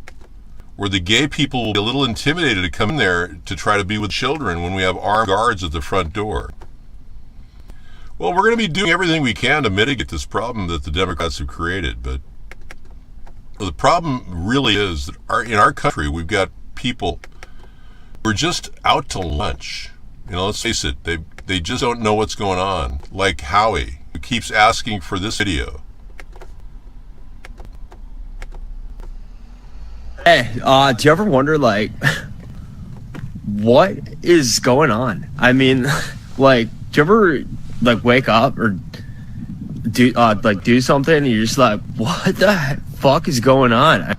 where the gay people will be a little intimidated to come in there to try to be with children when we have armed guards at the front door. Well, we're going to be doing everything we can to mitigate this problem that the Democrats have created, but the problem really is that in our country, we've got people who are just out to lunch. You know, let's face it, they just don't know what's going on. Like Howie, who keeps asking for this video. Hey, do you ever wonder, like, what is going on? I mean, like, do you ever, like, wake up or do something and you're just like, what the fuck is going on?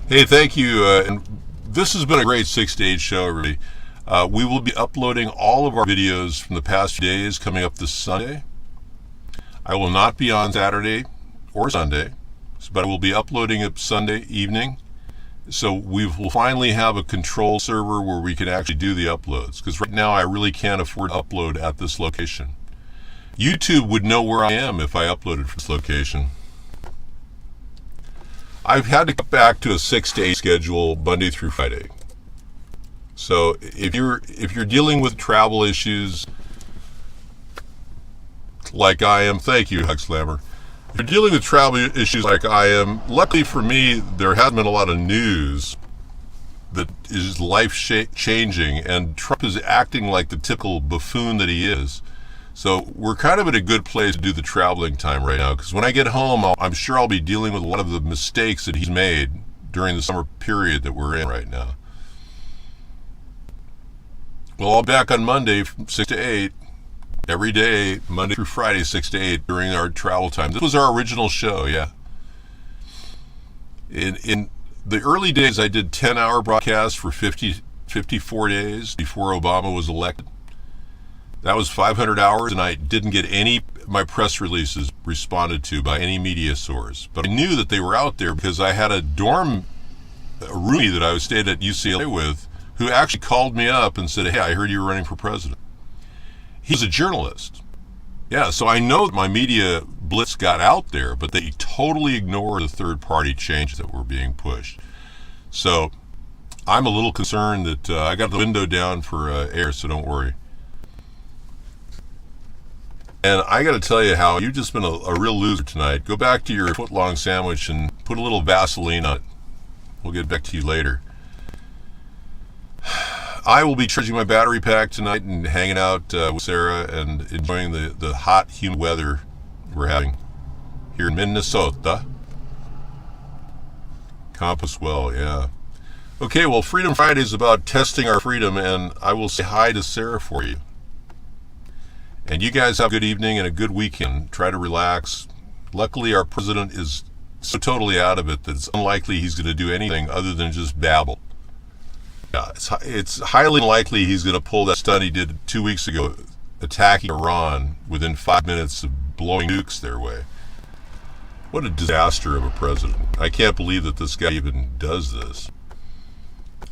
Hey, thank you. And this has been a great 6 to 8 show, everybody. We will be uploading all of our videos from the past few days coming up this Sunday. I will not be on Saturday or Sunday, but I will be uploading it Sunday evening. So we will finally have a control server where we can actually do the uploads. Because right now I really can't afford to upload at this location. YouTube would know where I am if I uploaded from this location. I've had to cut back to a 6 to 8 schedule Monday through Friday. So if you're dealing with travel issues like I am, thank you, Hug Slammer. If you're dealing with travel issues like I am, luckily for me, there hasn't been a lot of news that is life-changing, and Trump is acting like the typical buffoon that he is. So we're kind of in a good place to do the traveling time right now, because when I get home, I'm sure I'll be dealing with a lot of the mistakes that he's made during the summer period that we're in right now. Well, I'll be back on Monday from 6 to 8, every day, Monday through Friday, 6 to 8, during our travel time. This was our original show, yeah. In the early days, I did 10-hour broadcasts for 54 days before Obama was elected. That was 500 hours, and I didn't get any my press releases responded to by any media source. But I knew that they were out there because I had a roomie that I was staying at UCLA with who actually called me up and said, hey, I heard you were running for president. He's a journalist. Yeah, so I know that my media blitz got out there, but they totally ignore the third-party changes that were being pushed. So I'm a little concerned that I got the window down for air, so don't worry. And I got to tell you, Hal, you've just been a real loser tonight. Go back to your foot-long sandwich and put a little Vaseline on it. We'll get back to you later. I will be charging my battery pack tonight and hanging out with Sarah and enjoying the hot, humid weather we're having here in Minnesota. Compass well, yeah. Okay, well, Freedom Friday is about testing our freedom, and I will say hi to Sarah for you. And you guys have a good evening and a good weekend. Try to relax. Luckily, our president is so totally out of it that it's unlikely he's going to do anything other than just babble. Yeah, it's highly unlikely he's going to pull that stunt he did 2 weeks ago, attacking Iran within 5 minutes of blowing nukes their way. What a disaster of a president. I can't believe that this guy even does this.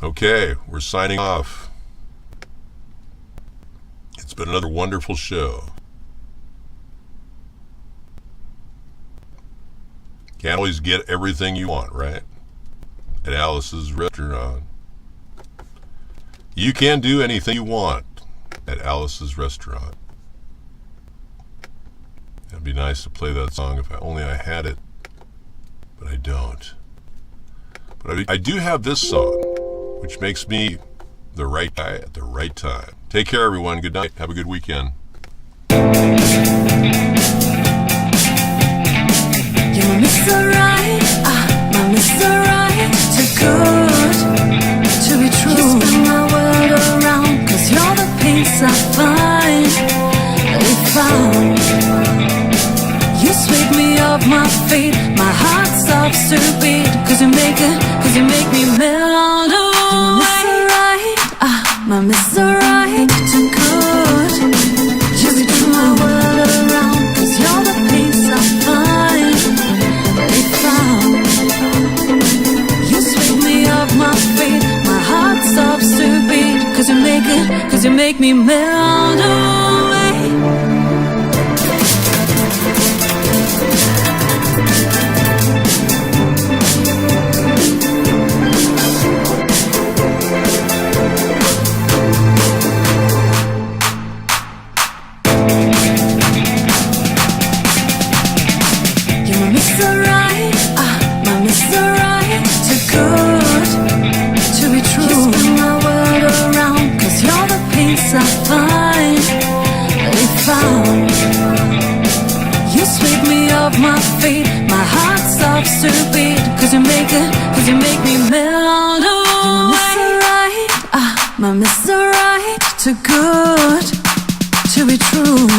Okay, we're signing off. It's been another wonderful show. Can't always get everything you want, right? At Alice's restaurant. You can do anything you want at Alice's restaurant. It'd be nice to play that song if only I had it, but I don't. But I do have this song, which makes me the right guy at the right time. Take care, everyone. Good night. Have a good weekend. You're my Mr. Right, my Mr. Right, too good to be true. You spin my world around, 'cause you're the peace I find. If you sweep me off my feet, my heart stops to beat, 'cause you make me melt away. My Mr. Right, too good to be true. My world around, 'cause you're the peace I find. You sweep me off my feet, my heart stops to beat, 'cause you make me melt away. I find if you sweep me off my feet, my heart stops to beat, 'cause you make me melt away. My Mr. Right, too good to be true.